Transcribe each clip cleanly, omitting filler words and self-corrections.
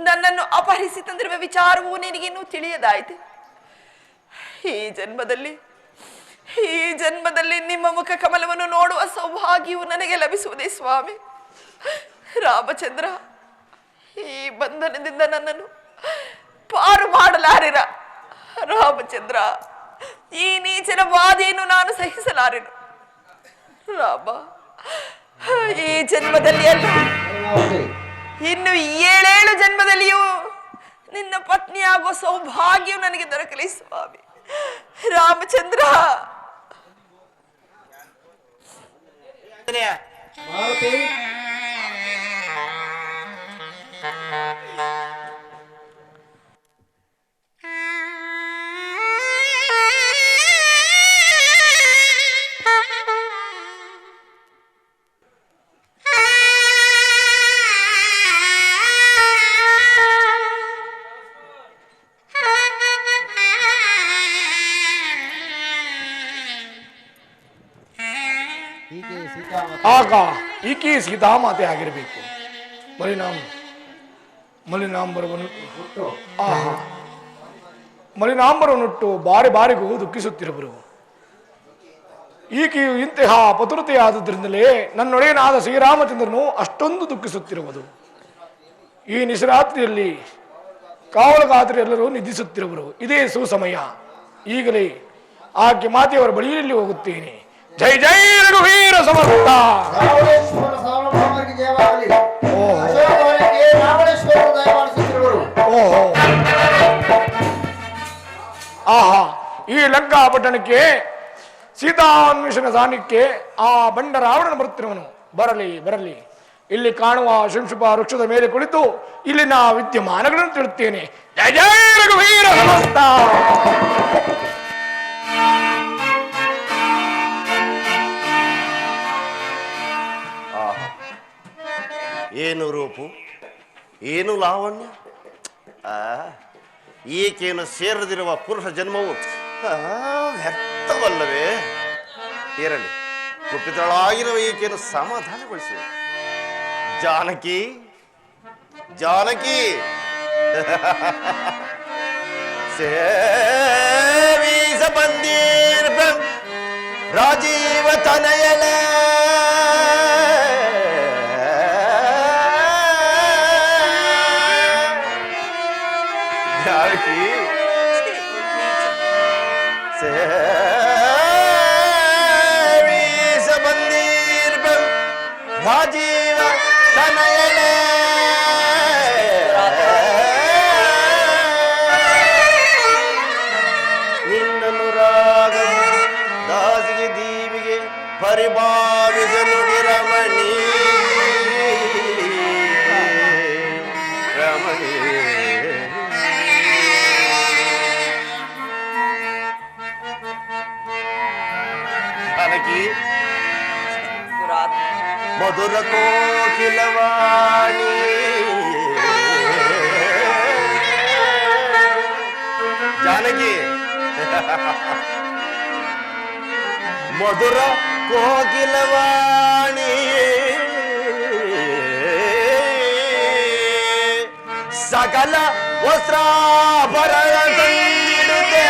ನನ್ನನ್ನು ಅಪಹರಿಸಿ ತಂದಿರುವ ವಿಚಾರವು ನಿನಗಿನ್ನೂ ತಿಳಿಯದಾಯಿತು. ಈ ಜನ್ಮದಲ್ಲಿ ನಿಮ್ಮ ಮುಖ ಕಮಲವನ್ನು ನೋಡುವ ಸೌಭಾಗ್ಯವು ನನಗೆ ಲಭಿಸುವುದೇ ಸ್ವಾಮಿ. ರಾಮಚಂದ್ರ, ಈ ಬಂಧನದಿಂದ ನನ್ನನ್ನು ಪಾರು ಮಾಡಲಾರಿರ. ರಾಮಚಂದ್ರ, ಈ ನೀಚನ ಬಾಧೆಯನ್ನು ನಾನು ಸಹಿಸಲಾರೆನು. ರಾಮ, ಈ ಜನ್ಮದಲ್ಲಿ ಅಲ್ಲ, ಇನ್ನು 7 ಜನ್ಮದಲ್ಲಿಯೂ ನಿನ್ನ ಪತ್ನಿಯಾಗುವ ಸೌಭಾಗ್ಯವು ನನಗೆ ದೊರಕಲಿ ಸ್ವಾಮಿ. ರಾಮಚಂದ್ರ, ಆಗ ಈಕೆ ಸೀತಾಮಾತೆ ಆಗಿರಬೇಕು. ಮಲಿನಾಂಬರವನ್ನುಟ್ಟು ಬಾರಿಗೂ ದುಃಖಿಸುತ್ತಿರುವರು. ಈಕೆಯು ಇಂತಹ ಪತುರತೆಯಾದದ್ರಿಂದಲೇ ನನ್ನೊಡೆಯನಾದ ಶ್ರೀರಾಮಚಂದ್ರನು ಅಷ್ಟೊಂದು ದುಃಖಿಸುತ್ತಿರುವುದು. ಈ ನಿಶರಾತ್ರಿಯಲ್ಲಿ ಕಾವಲುಗಾತ್ರಿ ಎಲ್ಲರೂ ನಿದ್ರಿಸುತ್ತಿರುವರು. ಇದೇ ಸುಸಮಯ. ಈಗಲೇ ಆಕೆ ಮಾತೆಯವರ ಬಳಿಯಲ್ಲಿ ಹೋಗುತ್ತೇನೆ. ಜೈ ಜೈ ರಘುವೀರ ಸಮರ್ಥ. ಆಹಾ, ಈ ಲಂಕಾ ಪಟ್ಟಣಕ್ಕೆ ಸೀತಾನ್ವೇಷಣ ಸಾನ್ನಿಕ್ಕೆ ಆ ಬಂಡ ರಾವಣನ ಬರುತ್ತಿರುವನು. ಬರಲಿ. ಇಲ್ಲಿ ಕಾಣುವ ಶಂಶುಪ ವೃಕ್ಷದ ಮೇಲೆ ಕುಳಿತು ಇಲ್ಲಿನ ವಿದ್ಯಮಾನಗಳನ್ನು ತಿಳುತ್ತೇನೆ. ಜೈ ಜೈ ರಘುವೀರ ಸಮರ್ಥ. ಏನು ರೂಪು, ಏನು ಲಾವಣ್ಯ. ಈಕೆಯನ್ನು ಸೇರದಿರುವ ಪುರುಷ ಜನ್ಮವು ವ್ಯರ್ಥವಲ್ಲವೇ? ಇರಲಿ, ಕುಪಿತಳಾಗಿರುವ ಈಕೆಯನ್ನು ಸಮಾಧಾನಗೊಳಿಸುವ. ಜಾನಕಿ ಸೇವೀಸ ಬಂದೀರ್ ರಾಜೀವ ತನಯಲ ಸೇವೀಸ ಬಂದೀರ್ ರಾಜೀವ ತನಯಲ ನಿನ್ನನುರಾಗ ದಾಸಿಗೆ ದೀವಿಗೆ ಪರಿಭಾವಿಸ ನುಡಿರಮಣಿ ರಮಣಿ. ಮಧುರ ಕೋಕಿಲವಾಣಿ ಜಾನಕಿ, ಮಧುರ ಕೋಕಿಲವಾಣಿ ಸಕಲ ವಸ್ತ್ರಾಭರಣ ತಂದಿಡುತ್ತೆ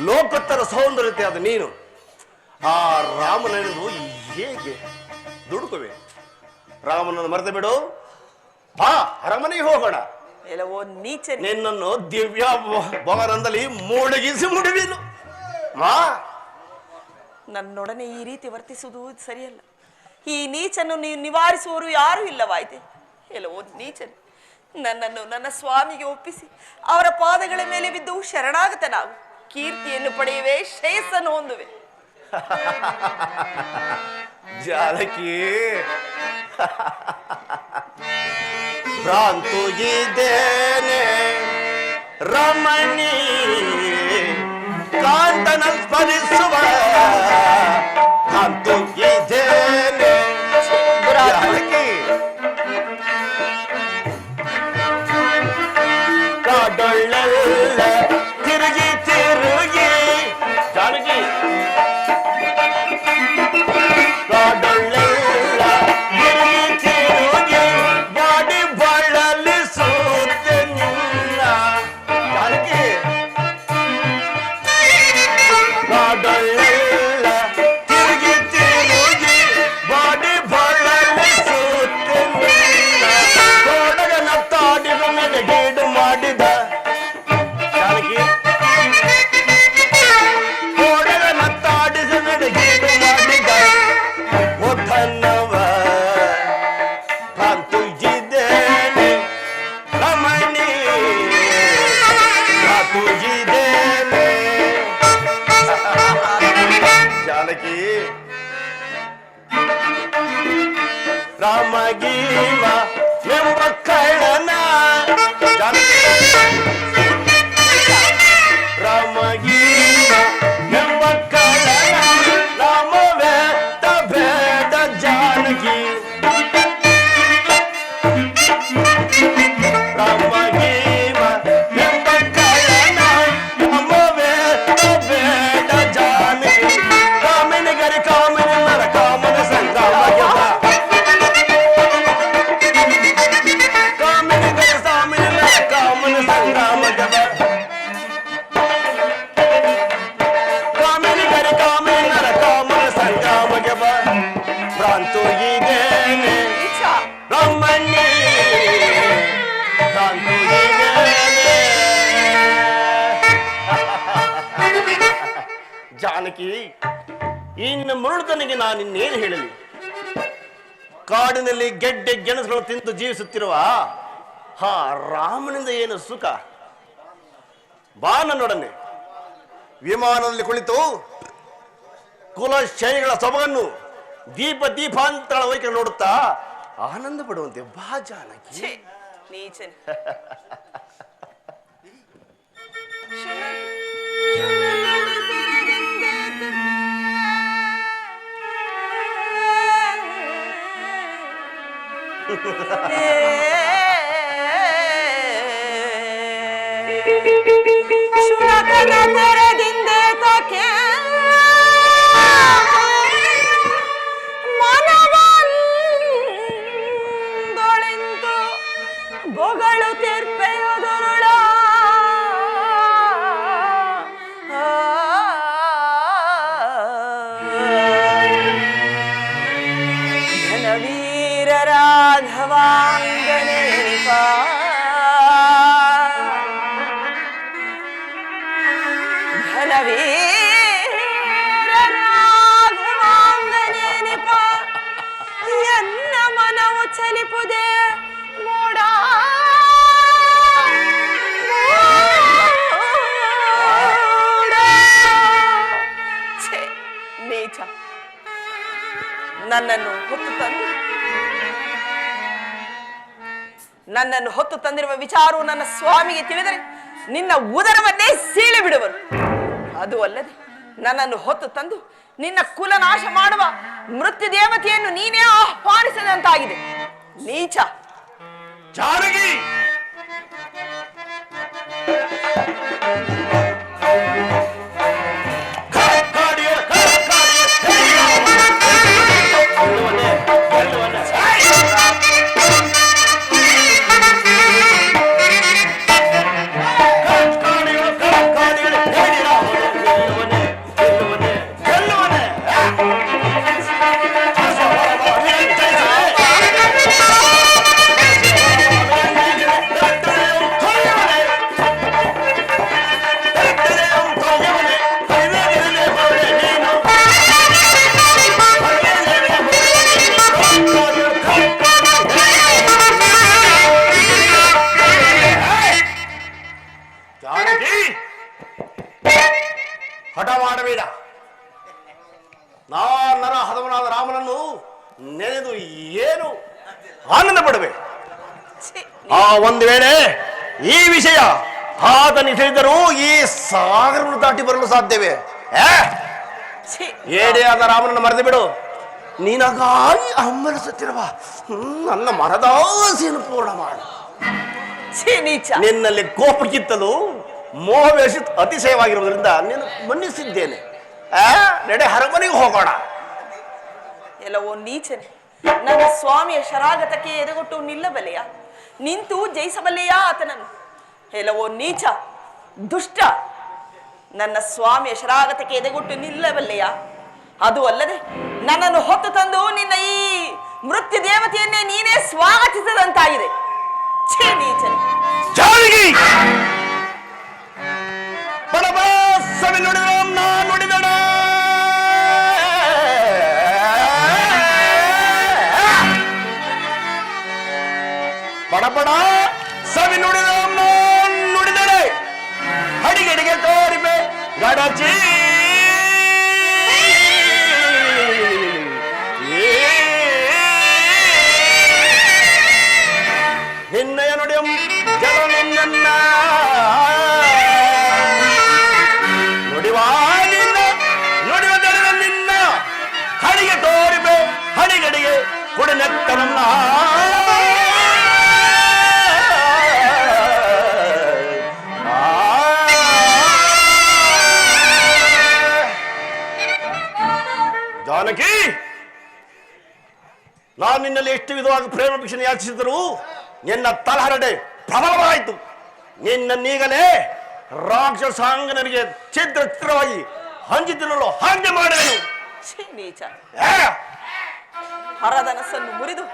ಲೋಕೋತ್ತರ ಸೌಂದರ್ಯತೆ ಅದು ನೀನು. ಆ ರಾಮನನ್ನು ಹೇಗೆ ದುಡುಕುವೆ? ರಾಮನನ್ನು ಮರೆತು ಬಿಡು, ಬಾ ಅರಮನೆಗೆ ಹೋಗೋಣ. ಎಲ್ಲವೋ ನೀಚ, ನಿನ್ನನ್ನು ದಿವ್ಯ ಭವನದಲ್ಲಿ ಮುಳುಗಿಸಿ ಮುಡುವಿನು. ಮಾ, ನನ್ನೊಡನೆ ಈ ರೀತಿ ವರ್ತಿಸುವುದು ಸರಿಯಲ್ಲ. ಈ ನೀಚನ್ನು ನೀವು ನಿವಾರಿಸುವವರು ಯಾರೂ ಇಲ್ಲವಾಯ್ತೆ. ಎಲ್ಲವೋ ನೀಚನೆ, ನನ್ನನ್ನು ನನ್ನ ಸ್ವಾಮಿಗೆ ಒಪ್ಪಿಸಿ ಅವರ ಪಾದಗಳ ಮೇಲೆ ಬಿದ್ದು ಶರಣಾಗತನಾಗು. ಕೀರ್ತಿಯನ್ನು ಪಡೆಯುವೆ, ಶ್ರೇಯಸ್ಸನ್ನು ಹೊಂದುವೆ. ಜಾನಕಿ, ಭ್ರಾಂತು ಇದೇನೆ ರಮಣಿ ಕಾಂತನ ಸ್ಮರಿಸುವ ಭ್ರಾಂತು ಇದೇನೆ ಜಾನಕಿ. ಕಾಡೊಳ್ಳೆಲ್ಲ ತಿರುಗಿ ತಿರುಗಿ ಜಾನಕಿ, ಕಾಡೊಳ್ಳೆಲ್ಲ ತಿರುಗಿ ತಿರುಗಿ ಬಾಡಿ ಬಳಲಿಸುತ್ತೆ ನಿನ್ನ ಜಾನಕಿ. ಕಾಡೊಳ್ಳೆಲ್ಲ ತಿರುಗಿ ತಿರುಗಿ ಬಾಡಿ ಬಳಲಿಸುತ್ತೆ ನಿನ್ನ ಕೋಡಗನ ತಾಡಿದ ಮೇಲೆ ಗೀಡು ಮಾಡಿದ ಜಾನಕಿ. ಕೋಡಗನ ತಾಡಿದ ಮೇಲೆ ಗೀಡು ಮಾಡಿದ ಒಬ್ಬನವ ಭ್ರಾಂತು ಇದ್ದೇನೆ ರಮಣಿ, ಭ್ರಾಂತು ಇದ್ದೇನೆ ಜಾನಕಿ. ರಾಮಗೀವ ಎಂಬ ಕಳ್ಳನ ಜಾನಕಿ, ರಾಮಗೀವ ಎಂಬ ಕಳ್ಳನ ರಾಮವೇ ತಬೇಡ ಜಾನಕಿ. ರಾಮಗೀವ ಎಂಬ ಕಳ್ಳನ ರಾಮವೇ ತಬೇಡ ಜಾನಕಿ. ಕಾಮಿನಿ ಗರಿ ಕಾಮಿನಿ ನರ ಕಾಮನ ಸಂಗ್ರಾಮ ಗೆದ್ದ. ಕಾಮಿನಿ ಗರಿ ಕಾಮಿನಿ ನರ ಕಾಮನ ಸಂಗ್ರಾಮ ಗೆದ್ದ. ಕಾಮಿನಿ ಗರಿ ಕಾಮಿನಿ ನರ ಕಾಮನ ಸಂಗ್ರಾಮ ಗೆದ್ದ. ಭ್ರಾಂತು ಇದೇನೆ ನೀಚ, ರಮಣಿ, ಭ್ರಾಂತು ಇದೇನೆ ಜಾನಕಿ. ಇನ್ನು ಮರುಳತನಿಗೆ ನಾನು ಇನ್ನೇನು ಹೇಳಲಿ? ಕಾಡಿನಲ್ಲಿ ಗೆಡ್ಡೆ ಗೆಣಸುಗಳು ತಿಂದು ಜೀವಿಸುತ್ತಿರುವ ರಾಮನಿಂದ ಏನು ಸುಖ? ಬಾ ನನ್ನೊಡನೆ ವಿಮಾನದಲ್ಲಿ ಕುಳಿತು ಕುಲಶೈಲಿಗಳ ಸೊಬಗನ್ನು ದೀಪಾಂತರ ವೈಖರಿ ನೋಡುತ್ತಾ ಆನಂದ ಪಡುವಂತೆ ಬಾ ಜಾನಕಿ. ಛೇ, ನೀಚನೆ. ಶುನಕನ ತೆರೆದಿಂದೆ ತಕೆ ಮನವೊಂದೊಳಿಂತು ಬೊಗಳು ತೀರ್ಪೆಯುದುರುಳ ಘನವೀರ ರಾಘವಾಂಗನೆ ಘನವೀರ ರಾಘವಾಂಗನೆ ನಿಪ ಎನ್ನ ಮನವು ಚಲಿಪುದೆ ಮೋಡ ಛೇ, ನೀಚ, ನನ್ನನ್ನು ಹೊತ್ತು ತಂದಿರುವ ವಿಚಾರವು ನನ್ನ ಸ್ವಾಮಿಗೆ ತಿಳಿದರೆ ನಿನ್ನ ಉದರವನ್ನೇ ಸೀಳಿ ಬಿಡುವರು. ಅದು ಅಲ್ಲದೆ ನನ್ನನ್ನು ಹೊತ್ತು ತಂದು ನಿನ್ನ ಕುಲನಾಶ ಮಾಡುವ ಮೃತ್ಯು ದೇವತೆಯನ್ನು ನೀನೇ ಆಹ್ವಾನಿಸಿದಂತಾಗಿದೆ. ನೀಚ ಜಾನಕಿ, ಹಠ ಮಾಡಬೇಡ. ನರ ಹದವನಾದ ರಾಮನನ್ನು ನೆನೆದು ಏನು ಆನಂದ ಪಡುವೆ. ಆ ಒಂದು ವೇಳೆ ಈ ವಿಷಯ ಆತನಿಗೆ ತಿಳಿದರೂ ಈ ಸಾಗರವನ್ನು ದಾಟಿ ಬರಲು ಸಾಧ್ಯವೇ? ಏಡೆಯಾದ ರಾಮನನ್ನು ಮರೆತು ಬಿಡು. ನಿನಗಾಗಿ ಹಮ್ಮಲಿಸುತ್ತಿರುವ ನನ್ನ ಮನದಾಸೆಯನ್ನು ಪೂರ್ಣ ಮಾಡು. ನಿನ್ನಲ್ಲಿ ಕೋಪ ಕಿತ್ತಲು ಮೋಹವೇಶ ಅತಿಶಯವಾಗಿರುವುದರಿಂದ ನೀನು ಮನ್ನಿಸಿದ್ದೇನೆ. ನಡೆ ಅರಮನೆಗೆ ಹೋಗೋಣ. ಎಲ್ಲವೋ ನೀಚನೆ, ನನ್ನ ಸ್ವಾಮಿಯ ಶರಾಗತಕ್ಕೆ ಎದೆಗೊಟ್ಟು ನಿಲ್ಲಬಲ್ಲೆಯ? ನಿಂತು ಜಯಿಸಬಲ್ಲೆಯಾ ಆತನನ್ನು? ಎಲ್ಲವೋ ನೀಚ ದುಷ್ಟ, ನನ್ನ ಸ್ವಾಮಿಯ ಶರಾಗತಕ್ಕೆ ಎದೆಗೊಟ್ಟು ನಿಲ್ಲಬಲ್ಲೆಯ? ಅದು ಅಲ್ಲದೆ ನನ್ನನ್ನು ಹೊತ್ತು ತಂದು ನಿನ್ನ ಈ ಮೃತ್ಯು ದೇವತೆಯನ್ನೇ ನೀನೇ ಸ್ವಾಗತಿಸದಂತಾಗಿದೆ. ಛೇ ನೀಚನೆ! ಬಡಬಡ ಸವಿ ನುಡಿದ ನುಡಿದಡೆ ಅಡಿಗಡಿಗೆ ತೋರಿಪೆ ಗಡಚಿ ನಿನ್ನಯ ನುಡಿಯಂ ಜಲ ನಿನ್ನ ನುಡಿವಾ ನಿನ್ನ ನುಡಿವ ಜಲ ನಿನ್ನ ಹಡಿಗೆ ತೋರಿಪೆ ಹಡಿಗಡಿಗೆ ಕುಡಿನೆತ್ತರನ್ನ ಜಾನಕಿ. ನಾನು ನಿನ್ನಲ್ಲಿ ಎಷ್ಟು ವಿಧವಾಗಿ ಪ್ರೇಮ ಭಿಕ್ಷಣೆ ಯಾಚಿಸಿದರೂ ನಿನ್ನ ತಲಹರಡೆ ಪ್ರಬಲವಾಯಿತು. ನಿನ್ನನ್ನೀಗಲೇ ರಾಕ್ಷಸಾಂಗನರಿಗೆ ಚಿತ್ರವಾಗಿ ಹಂಚಿತಿರಲು ಹಾಗೆ ಮಾಡುವೆನು. ನೀಚ ಹರದನಸನ್ನು ಮುರಿದು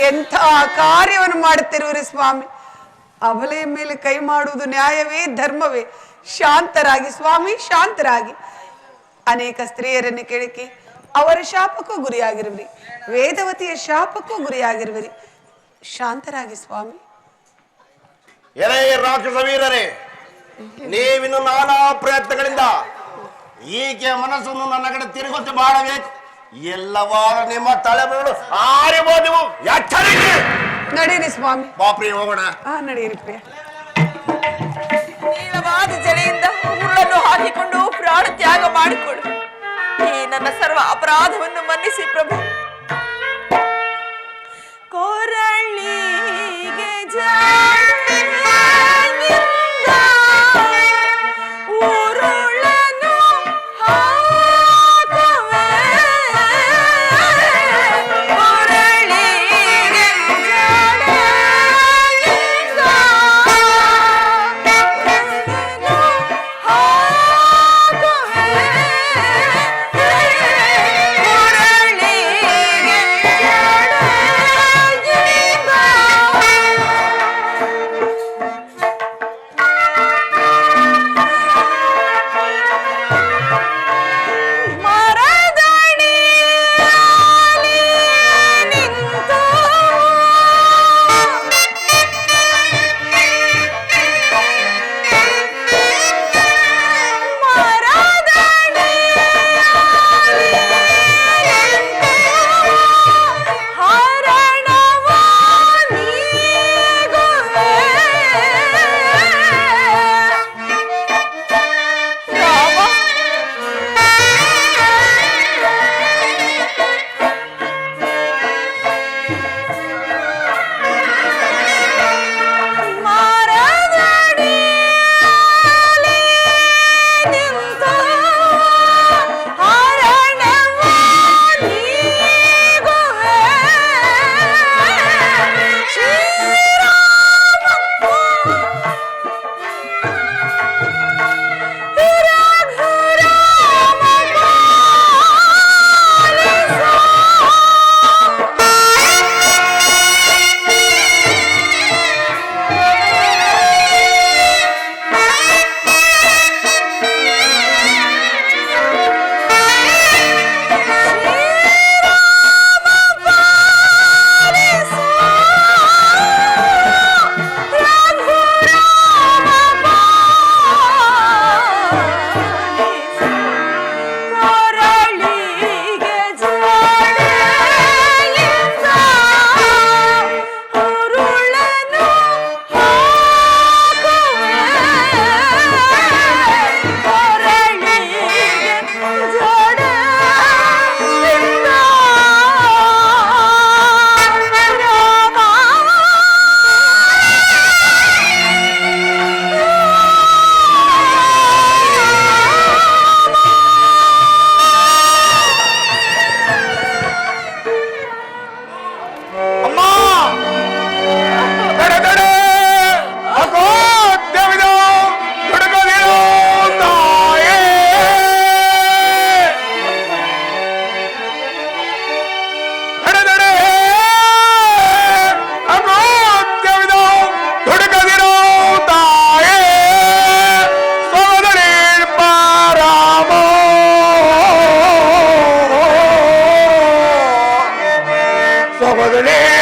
ಎಂಥ ಕಾರ್ಯವನ್ನು ಮಾಡುತ್ತಿರುವಿರಿ ಸ್ವಾಮಿ. ಅಬಲೆಯ ಮೇಲೆ ಕೈ ಮಾಡುವುದು ನ್ಯಾಯವೇ, ಧರ್ಮವೇ? ಶಾಂತರಾಗಿ ಸ್ವಾಮಿ, ಶಾಂತರಾಗಿ. ಅನೇಕ ಸ್ತ್ರೀಯರನ್ನು ಕೆಣಕಿ ಅವರ ಶಾಪಕ್ಕೂ ಗುರಿಯಾಗಿರುವಿರಿ, ವೇದವತಿಯ ಶಾಪಕ್ಕೂ ಗುರಿಯಾಗಿರುವಿರಿ. ಶಾಂತರಾಗಿ ಸ್ವಾಮಿ. ಎಲೆ ರಾಕ್ಷಸ ವೀರರೇ, ನೀವಿನ್ನು ನಾನಾ ಪ್ರಯತ್ನಗಳಿಂದ ಈಕೆ ಮನಸ್ಸನ್ನು ನನ್ನ ಕಡೆ ತಿರುಗುತ್ತೆ ಮಾಡಬೇಕು. ಎಲ್ಲವಾದ ನಿಮ್ಮ ತಲೆಗಳು ಆರಿಬೋದು. ನಡೀರಿ ಸ್ವಾಮಿ. ಬಾಪ್ರಿ ಹೋಗೋಣ. ನಡೀರಿ ಪ್ರಿಯ. ನೀಳವಾದ ಜಡೆಯಿಂದ ಹುರುಳನ್ನು ಹಾಕಿಕೊಂಡು ಪ್ರಾಣ ತ್ಯಾಗ ಮಾಡಿಕೊಡು. ಈ ನನ್ನ ಸರ್ವ ಅಪರಾಧವನ್ನು ಮನ್ನಿಸಿ ಪ್ರಭು. ಕೊರಳಿಗೆ ಉರುಳನು ಕರುಣೇಪಾರಾಮಂ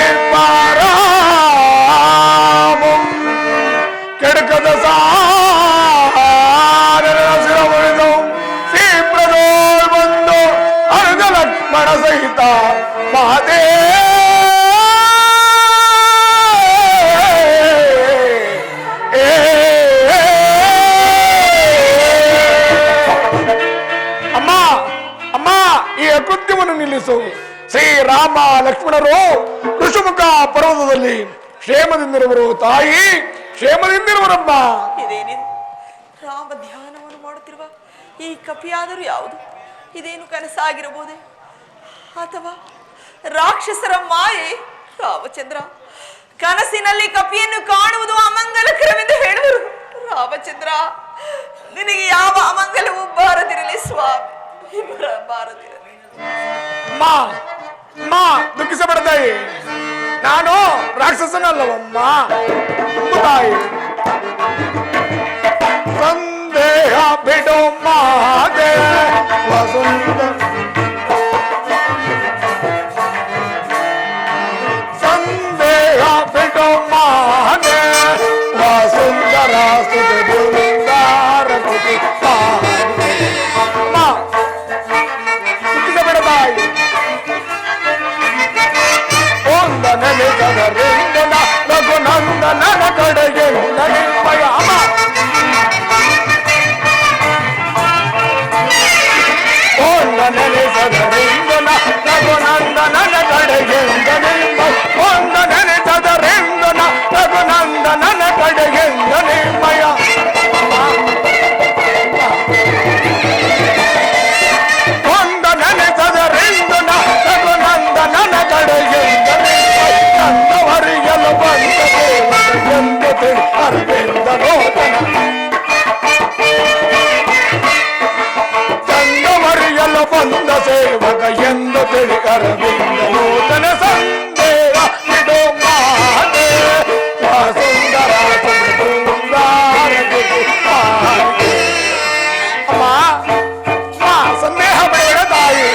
ಕೆಡಕದ ಸಾರಸಿರವಳಿದು ಶ್ರೀಪ್ರದೋಳ್ ಬಂದು ಅರ್ಧ ಲಕ್ಷ್ಮಣ ಸಹಿತ ಮಾತೇ ಅಮ್ಮ ಅಮ್ಮ ಈ ಅಕೃತ್ಯವನ್ನು ನಿಲ್ಲಿಸು. ಶ್ರೀರಾಮ ಲಕ್ಷ್ಮಣರು ಋಷುಮುಖ ಪರ್ವತದಲ್ಲಿ ಕ್ಷೇಮದಿಂದಿರುವರು. ತಾಯಿ ಕ್ಷೇಮದಿಂದಿರುವರಮ್ಮ. ಇದೇನಿದು? ರಾಮ ಧ್ಯಾನವನ್ನು ಮಾಡುತ್ತಿರುವ ಈ ಕಪಿಯಾದರೂ ಯಾವುದು? ಇದೇನು ಕನಸಾಗಿರಬಹುದೇ ಅಥವಾ ರಾಕ್ಷಸರ ಮಾಯೆ? ರಾಮಚಂದ್ರ, ಕನಸಿನಲ್ಲಿ ಕಪಿಯನ್ನು ಕಾಣುವುದು ಅಮಂಗಲಕರವೆಂದು ಹೇಳುವರು. ರಾಮಚಂದ್ರ, ನಿನಗೆ ಯಾವ ಅಮಂಗಲವೂ ಬಾರದಿರಲಿ ಸ್ವಾಮಿ, ಬಾರದಿರಲಿ. ದುಃಖಿಸಬೇಡ ತಾಯಿ, ನಾನು ರಾಕ್ಷಸನಲ್ಲವಮ್ಮ. ತಾಯಿ ಸಂದೇಹ ಬಿಡು ಮಾತೆ ವಸುಂಧರ, ಸಂದೇಹ ಬಿಡು ಮಾತೆ ವಸುಂಧರ ಸುತ ಬೃಂದಾರ ಕುಟಿ. ದುಃಖಿಸಬೇಡ ತಾಯಿ. ನೆನೆಸದರಿಂದ ರಘುನಂದನನ ಕಡೆಗೆ ನನಿಪಯ. ಓಂದ ನೆನೆಸದರಿಂದ ರಘುನಂದನನ ಕಡೆಗೆ ಓಂದ ನೆನೆಸದರಿಂದ ರಘುನಂದನನ ಕಡೆಗೆ ನನಿಪಯ. ಓಂದ ನೆನೆಸದರಿಂದ ರಘುನಂದನನ ಕಡೆಗೆ ಚಂದವರಿಯಲು ಬಂದ ಎಂದು ತಿಳಿ ಅರವಿಂದ ಲೋಚನ, ಚಂದವರಿಯಲು ಬಂದ ಸೇವಕ ಎಂದು ತಿಳಿ ಅರವಿಂದ ಲೋಚನ. ಸಂದೇಹ ಬಿಡು ಮಾತೆ ಸುಂದರ ಸುಂದರ ಅಮ್ಮ. ಸಂದೇಹ ಬೇಡ ತಾಯಿ.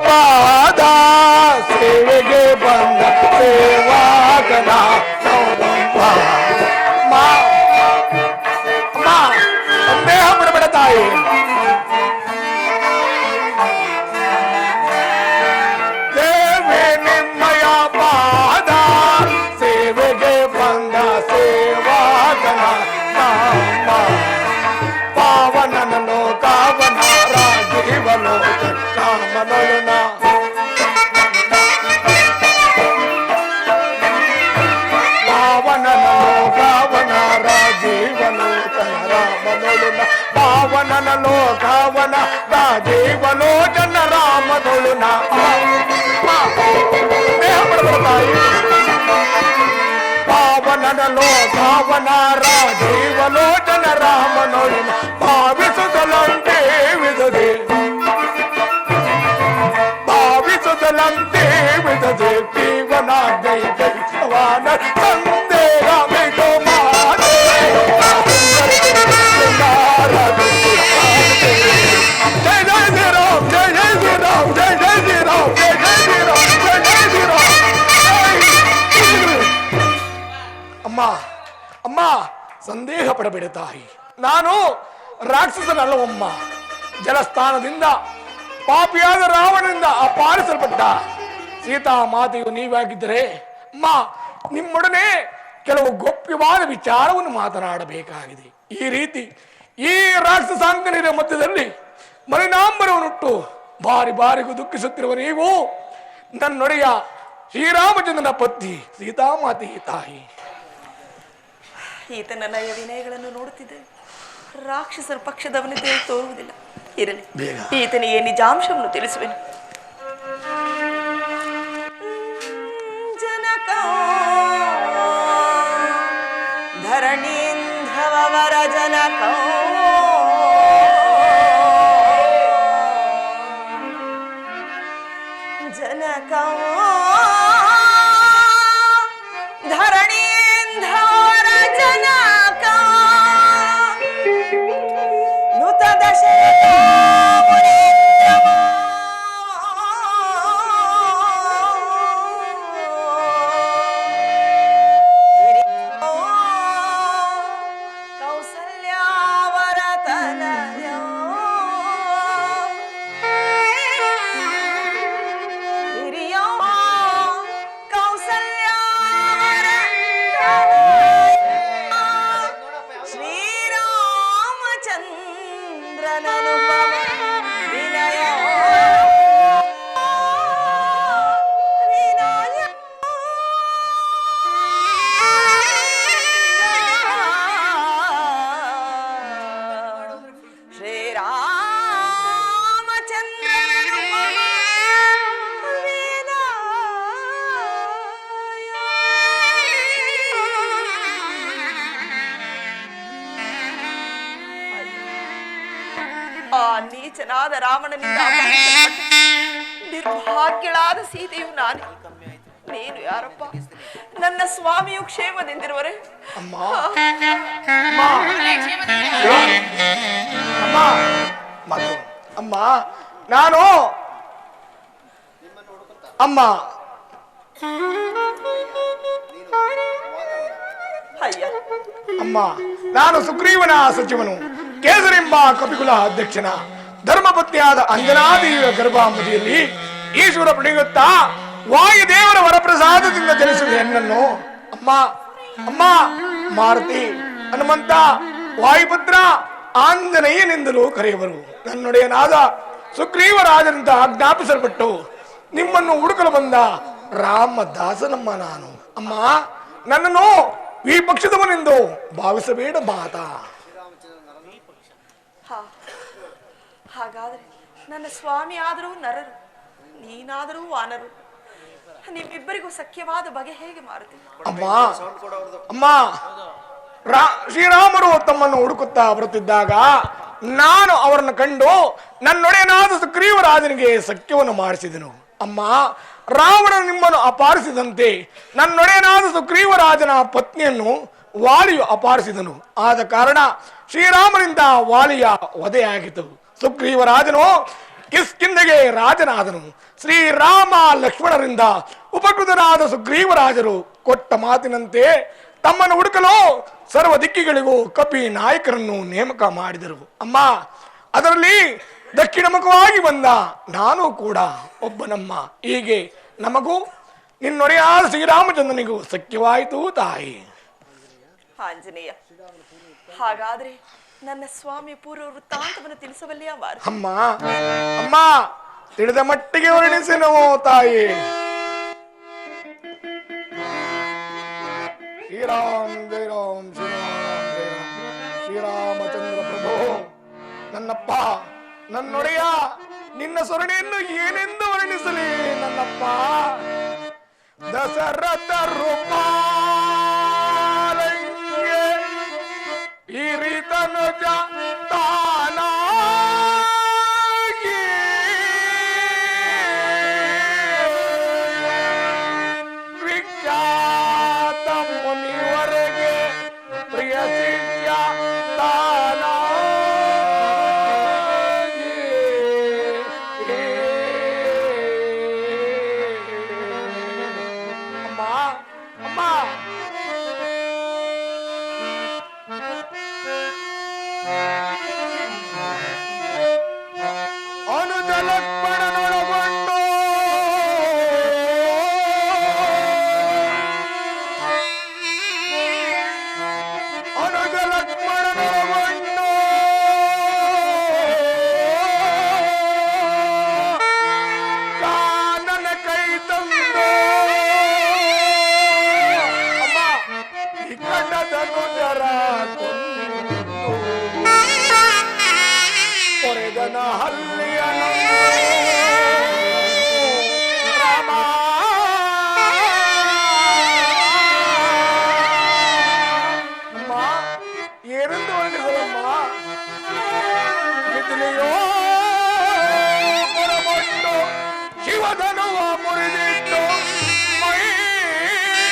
ಪಾದ ಸೇವೆಗೆ ಬಂದ ಸೇವಾಗನ ಸಂದೇಹ ಬಿಡಬೇಡ ತಾಯಿ. ದೇವಿ ನಿಮ್ಮಯ ಪಾದ ಸೇವೆಗೆ ಬಂದ ಸೇವಾಗನ ಪಾವನನ ಲೋಕಾವನ ರಾಜೀವನೋ ರಾಮನೊಲುನ. ಪಾವನನ ಲೋಕಾವನ ರಾಜೀವಲೋಚನ ರಾಮನೊಲುನ. ಪಾವನನ ಲೋಕಾವನ ರಾಜೀವಲೋಚನ ರಾಮನೊಲುನ. ಪಾವನನ ಲೋಕಾವನ ರಾಜೀವಲೋಚನ ರಾಮನೊಲುನ. ಭಾವಿಸುತ್ತಲಂತೆ ವಿಧದೆ ಭಾವಿಸುತ್ತಲಂತೆ ವಿಧದೆ ಜೀವನ ಜೈ ಜೈ ಸವಾನ. ಸಂದೇಹ ಬಿಡು ಮಾತೆ ಜೈ ಜೈ ಶ್ರೀರಾಮ್, ಜೈ ಜೈ ಶ್ರೀರಾಮ್, ಜೈ ಜೈ ಶ್ರೀರಾಮ್, ಜೈ ಜೈ ಶ್ರೀರಾಮ್, ಜೈ ಜೈ ಶ್ರೀರಾಮ್. ಅಮ್ಮ ಅಮ್ಮ ಸಂದೇಹ ಪಡಬೇಡ ತಾಯಿ. ನಾನು ರಾಕ್ಷಸನಲ್ಲವಮ್ಮ. ಜಲಸ್ಥಾನದಿಂದ ಪಾಪಿಯಾದ ರಾವಣನಿಂದ ಅಪಹರಿಸಲ್ಪಟ್ಟ ಸೀತಾ ಮಾತೆಯು ನೀವಾಗಿದ್ದರೆ ಅಮ್ಮ, ನಿಮ್ಮೊಡನೆ ಕೆಲವು ಗೌಪ್ಯವಾದ ವಿಚಾರವನ್ನು ಮಾತನಾಡಬೇಕಾಗಿದೆ. ಈ ರೀತಿ ಈ ರಾಕ್ಷಸಾಂಗನಿರ ಮಧ್ಯದಲ್ಲಿ ಮಲಿನಾಂಬರವನ್ನುಟ್ಟು ಬಾರಿ ಬಾರಿಗೂ ದುಃಖಿಸುತ್ತಿರುವ ನೀವು ನನ್ನೊಡೆಯ ಶ್ರೀರಾಮಚಂದ್ರನ ಪತ್ನಿ ಸೀತಾಮಾತೆ ತಾಯಿ. ಈತನ ನಯ ವಿನಯಗಳನ್ನು ನೋಡುತ್ತಿದ್ದೆ ರಾಕ್ಷಸರ ಪಕ್ಷದವನಿದ್ದೇ ತೋರುವುದಿಲ್ಲ. ಇರಲಿ, ಈತನಿಗೆ ನಿಜಾಂಶವನ್ನು ತಿಳಿಸುವೆನು. ಜನಕ ಧರಣೀಂಧವರ ಜನಕ ಜನಕ ಧರಣೀಂಧವರ ಜನಕ ನುತ ದಶ ಕೌಸಲ್ಯಾವರತನಯೋ ಹಿರಿಯೋ ಶ್ರೀರಾಮಚಂದ್ರನನುಪಮ ವಿನಯ ಆ ನೀಚನಾದ ರಾವಣನಿಂದ ಅಪಹರಿಸಲ್ಪಟ್ಟ ನಿರ್ಭಾಗ್ಯಳಾದ ಸೀತೆಯು ನಾನೇ. ನೀನು ಯಾರಪ್ಪ? ನನ್ನ ಸ್ವಾಮಿಯು ಕ್ಷೇಮದಿಂದಿರುವರೆ? ಅಮ್ಮ ಅಮ್ಮ ನಾನು ಅಮ್ಮ ಅಯ್ಯ, ಅಮ್ಮ ನಾನು ಸುಗ್ರೀವನ ಸಚಿವನು, ಕೇಸರೆಂಬ ಕಪಿಕುಲ ಅಧ್ಯಕ್ಷನ ಧರ್ಮಪತ್ನಿಯಾದ ಅಂಜನಾದೇವಿಯ ಗರ್ಭಾಂಬದಿಯಲ್ಲಿ ಈಶ್ವರ ಪ್ರಣಯುತ್ತಾ ವಾಯುದೇವರ ವರಪ್ರಸಾದದಿಂದ ಜನಿಸಿದ ಹೆಣ್ಣನ್ನು ಅಮ್ಮ ಅಮ್ಮ ಮಾರುತಿ, ಹನುಮಂತ, ವಾಯುಪುತ್ರ, ಆಂಜನೇಯನೆಂದಲೂ ಕರೆಯುವರು. ನನ್ನೊಡೆಯನಾದ ಸುಗ್ರೀವರಾಜನಿಂದ ಆಜ್ಞಾಪಿಸಲ್ಪಟ್ಟು ನಿಮ್ಮನ್ನು ಹುಡುಕಲು ಬಂದ ರಾಮದಾಸನಮ್ಮ ನಾನು. ಅಮ್ಮ ನನ್ನನ್ನು ಈ ಪಕ್ಷದವನೆಂದು ಭಾವಿಸಬೇಡ ಮಾತಾ. ಹಾಗಾದ್ರೆ ನನ್ನ ಸ್ವಾಮಿ ಆದರೂ ನರರು, ನೀನಾದರೂ ವಾನರು, ನಿಮ್ಮಿಬ್ಬರಿಗೂ ಸಖ್ಯವಾದ ಬಗೆ ಹೇಗೆ ಮಾರುತಿ? ಅಮ್ಮ ಅಮ್ಮ ಶ್ರೀರಾಮರು ತಮ್ಮನ್ನು ಹುಡುಕುತ್ತಾ ಬರುತ್ತಿದ್ದಾಗ ನಾನು ಅವರನ್ನು ಕಂಡು ನನ್ನೊಡೆಯನಾದ ಸುಗ್ರೀವರಾಜನಿಗೆ ಸಖ್ಯವನ್ನು ಮಾಡಿಸಿದನು. ಅಮ್ಮ ರಾವಣ ನಿಮ್ಮನ್ನು ಅಪಹರಿಸಿದಂತೆ ನನ್ನೊಡೆಯನಾದ ಸುಗ್ರೀವರಾಜನ ಪತ್ನಿಯನ್ನು ವಾಲಿಯು ಅಪಹರಿಸಿದನು. ಆದ ಕಾರಣ ಶ್ರೀರಾಮನಿಂದ ವಾಲಿಯ ವಧೆಯಾಗಿತ್ತು. ಸುಗ್ರೀವರಾಜನು ಕಿಷ್ಕಿಂಧೆಗೆ ರಾಜನಾದನು. ಶ್ರೀರಾಮ ಲಕ್ಷ್ಮಣರಿಂದ ಉಪಕೃತನಾದ ಸುಗ್ರೀವರಾಜರು ಕೊಟ್ಟ ಮಾತಿನಂತೆ ತಮ್ಮನ್ನು ಹುಡುಕಲು ಸರ್ವ ದಿಕ್ಕಿಗಳಿಗೂ ಕಪಿ ನಾಯಕರನ್ನು ನೇಮಕ ಮಾಡಿದರು. ಅಮ್ಮ ಅದರಲ್ಲಿ ದಕ್ಷಿಣ ಮುಖವಾಗಿ ಬಂದ ನಾನು ಕೂಡ ಒಬ್ಬನಮ್ಮ. ಹೀಗೆ ನಮಗೂ ನಿನ್ನೊಡೆಯಾದ ಶ್ರೀರಾಮಚಂದ್ರನಿಗೂ ಸಖ್ಯವಾಯಿತು ತಾಯಿ. ಆಂಜನೇಯ, ಹಾಗಾದ್ರೆ ನನ್ನ ಸ್ವಾಮಿ ಪೂರ್ವ ವೃತ್ತಾಂತವನ್ನು ತಿಳಿಸಬಲ್ಲಿಯ? ಅಮ್ಮ ಅಮ್ಮ ತಿಳಿದ ಮಟ್ಟಿಗೆ ವರ್ಣಿಸೆನು ತಾಯಿ. ಶ್ರೀರಾಮ್ ಜಯ ರಾಮ್ ಶ್ರೀರಾಮ್ ಜಯ ರಾಮ್ ಶ್ರೀರಾಮಚಂದ್ರ ಪ್ರಭು. ನನ್ನಪ್ಪ ನನ್ನೊಡೆಯ ನಿನ್ನ ಸೊರಣೆಯನ್ನು ಏನೆಂದು ವರ್ಣಿಸಲಿ ನನ್ನಪ್ಪ. ದಶರಥ ರೂಪಾಲಂಗೆ ಹಿರಿತನುಜ ತಾನಾಗಿ ವಿಖ್ಯಾತ ಮುನಿವರೆಗೆ ಪ್ರಿಯ ಶಿಷ್ಯ ತಾನಾಗಿ. ಅಮ್ಮ ಅಮ್ಮ ಅನುಜ ಲಕ್ಷ್ಮಣನೊಳಗೊಂಡು ಅನುಜ ಲಕ್ಷ್ಮಣನೊಳಗೊಂಡು ಕಾನನ ಕೈ ತಂದು ಅಮ್ಮ ಈ ಕಣ್ಣದನು ಜರ ಕೊರೆದನ ಹಲ್ಲಿಯ ರಾಮ. ಅಮ್ಮ ಏನೆಂದು ವರ್ಣಿಸಲಮ್ಮ. ಮಿಥಿಲೆಯೋ ಹೊರಬಂದು ಶಿವಧನುವ ಮುರಿದಿಟ್ಟು ಮೈಥಿಲಿಯ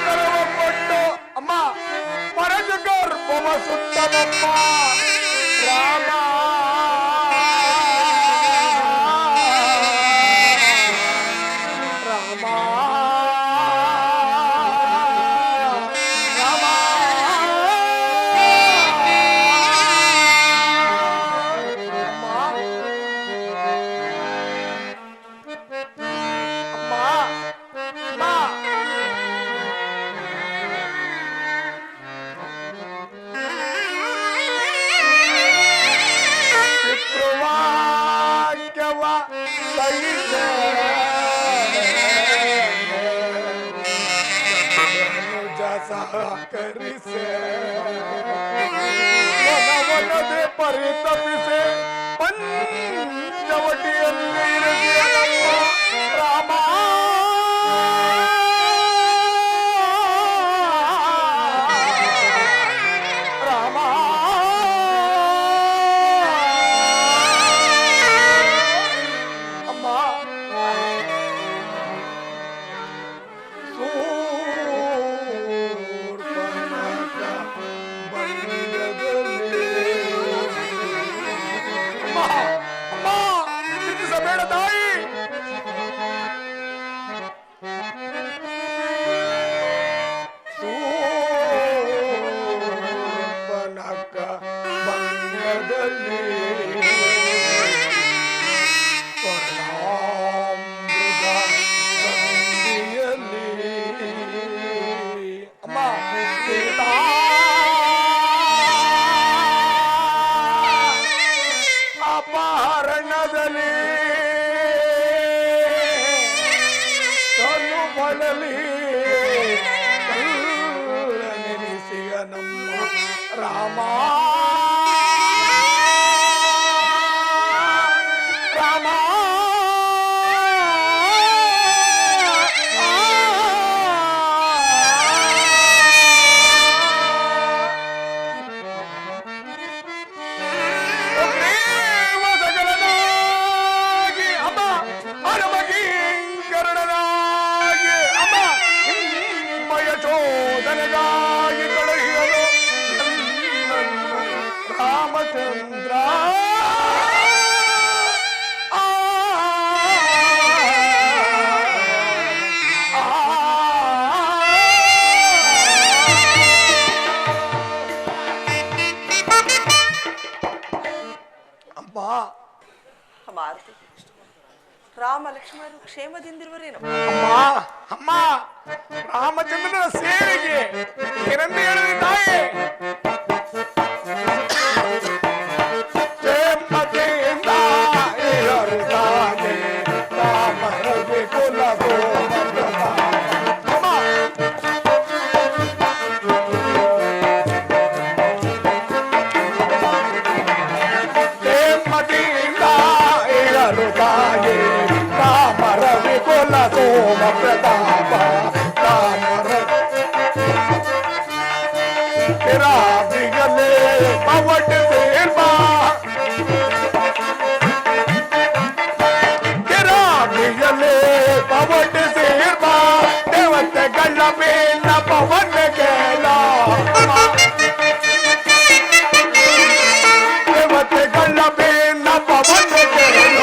ಕರವ ಕೊಟ್ಟು ಅಮ್ಮ ಪರಜ ಗರ್ಭವ ಸುತ್ತನಮ್ಮ ರಾಮ. ರಾಮ ರಾಮ ಕರಿಸೆ ಮನವನದೆ ಪರಿತಪಿಸೆ ಪಂಚವಟಿಯಲ್ಲಿ ಇರಿಸಿಯ ನಮ್ಮ ರಾಮ ರಾಮ ಅಮ್ಮ ಬೇಡ ತಾಯಿ ಸೂರ್ಪನಕ ಬಂಗದಲ್ಲಿ ಸ್ವರ್ಣಾಮೃಗ ಸಂಧಿಯಲ್ಲಿ ಅಮ್ಮ ಸೀತಾ ಅಪಹರಣದಲ್ಲಿ ತನು ಬಳಲಿ ನೆನೆಸಿಯ ನಮ್ಮ ರಾಮ ರಾಮ ಶೋಧನೆಗಾಗಿ ಕಳುಹಿಯಲು ರಾಮಚಂದ್ರ ಅಮ್ಮ ಮಾರುತಿ, ರಾಮ ಲಕ್ಷ್ಮಣರು ಕ್ಷೇಮದಿಂದಿರುವರೇನು? ಅಮ್ಮ ಅಮ್ಮ ರಾಮಚಂದ್ರನ ಸೇವೆಗೆ ಏನಂತ ಹೇಳಿದೆ ತಾಯಿ? ಕ್ಷೇಮತೆಯಿಂದ ಇರರುತ್ತಾನೆ ರಾಮರಗೆ ಕುಲಗೋ ಅಮ್ಮ ಕ್ಷೇಮತೆಯಿಂದ ಇರರುತ್ತಾನೆ ರಾಮರಗೆ ಕುಲ ಸೋಮ ಪ್ರತಾಪ ರಾಮಿಗಲೇ ಪವಟ ಸೇರ್ಬಾ ರಾಮಿಗಲೇ ಪವಟ ಸೇರ್ಬಾ ದೇವತೆ ಗಳ್ಳ ಬೇನ ಪವನ ಕೇಳ ದೇವತೆ ಗಳ್ಳ ಬೇನ ಪವನ ಕೇಳ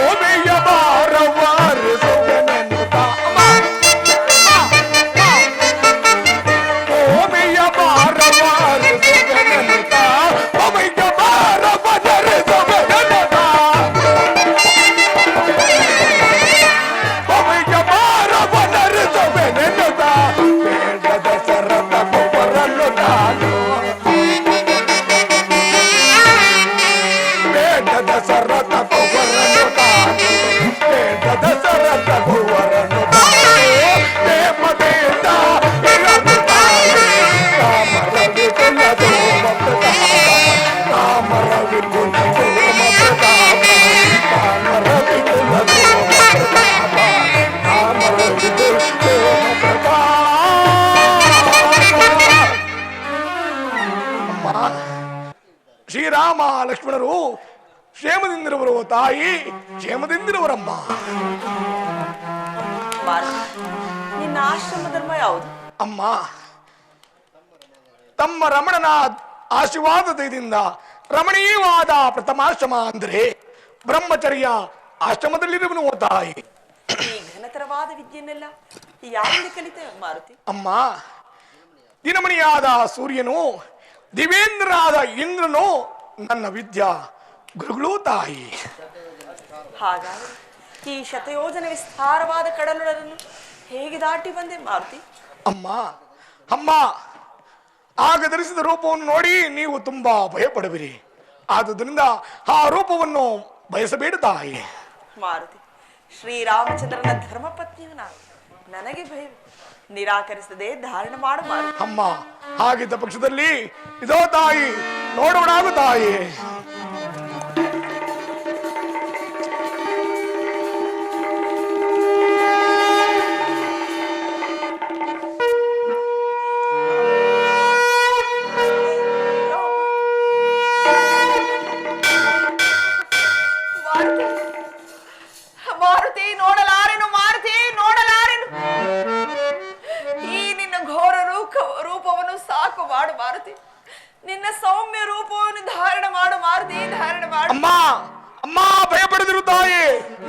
ಓಮೆಯ ಬಾರವಾರ ಸೊಗನೆನ್ನುತ್ತ ಓಮೆಯ ಬಾರವಾರ ಸೊಗನೆನ್ನುತ್ತ ಓಮೆಯ ಬಾರವನರ ಸೊಗನೆನ್ನುತ್ತ ಓಮೆಯ ಬಾರವನರ ಸೊಗನೆನ್ನುತ್ತ ಬೇಡದ ಸರತ ಕೊಬ್ಬರನ್ನು ನಾನು ಬೇಡದ ಸರತ ಕೊಬ್ಬರನ್ನು ನಾನು ಬೇಡದ ಸರತ ಕೊಬ್ಬರನ್ನು ಪ್ರೇಮದಿಂದ ರಾಮರವಿ ಕುಲದೋ ರಾಮರವಿ ಕುಲದೋ ರಾಮರವಿ ಕುಲದೋ ರಾಮರವಿ ಕುಲದೋ ಶ್ರೀರಾಮ ಲಕ್ಷ್ಮಣರು ಕ್ಷೇಮದಿಂದಿರುವರು ತಾಯಿ, ಕ್ಷೇಮದಿಂದಿರುವರಮ್ಮ. ಮಾರುತಿ, ನಿನ್ನ ಆಶ್ರಮ ಧರ್ಮ ಯಾವುದು? ಅಮ್ಮ, ತಮ್ಮ ರಮಣನ ಆಶೀರ್ವಾದದಿಂದ ರಮಣೀಯವಾದ ಪ್ರಥಮಾಶ್ರಮ ಅಂದರೆ ಬ್ರಹ್ಮಚರ್ಯ ಆಶ್ರಮದಲ್ಲಿರುವನು ತಾಯಿ. ಈ ಘನತರವಾದ ವಿದ್ಯೆಯನ್ನೆಲ್ಲ ಯಾರಲ್ಲಿ ಕಲಿತೆ ಮಾರುತಿ? ಅಮ್ಮ, ದಿನಮಣಿಯಾದ ಸೂರ್ಯನು ದಿವೇಂದ್ರನಾದ ಇಂದ್ರನು ನನ್ನ ವಿದ್ಯಾ ಗುರುಗಳು ತಾಯಿ. ಹಾಗಾದರೆ ಈ ಶತಯೋಜನೆ ವಿಸ್ತಾರವಾದ ಕಡಲನ್ನು ಹೇಗೆ ದಾಟಿ ಬಂದೆ ಮಾರುತಿ? ಅಮ್ಮ ಅಮ್ಮ ಆಗ ಧರಿಸಿದ ರೂಪವನ್ನು ನೋಡಿ ನೀವು ತುಂಬಾ ಭಯಪಡುವಿರಿ. ಆದುದರಿಂದ ಆ ರೂಪವನ್ನು ಬಯಸಬೇಡ ತಾಯಿ. ಮಾರುತಿ, ಶ್ರೀರಾಮಚಂದ್ರನ ಧರ್ಮಪತ್ನಿಯು ನಾನು, ನನಗೆ ಭಯ. ನಿರಾಕರಿಸದೆ ಧಾರಣ ಮಾಡು ಮಾರುತಿ. ಅಮ್ಮ ಹಾಗಿದ್ದ ಪಕ್ಷದಲ್ಲಿ ಇದೋ ತಾಯಿ ನೋಡೋಣಾಗು ತಾಯಿ. ಮಾರುತಿ ನೋಡಲಾರೆನು, ಮಾರುತಿ ನೋಡಲಾರೆನು. ಈ ನಿನ್ನ ಘೋರ ರೂಪವನ್ನು ಸಾಕು ಮಾಡು ಮಾರುತಿ. ನಿನ್ನ ಸೌಮ್ಯ ರೂಪವನ್ನು ಧಾರಣ ಮಾಡು ಮಾರುತಿ, ಧಾರಣ ಮಾಡು. ಅಮ್ಮ ಅಮ್ಮ ಭಯಪಡದಿರು ತಾಯಿ.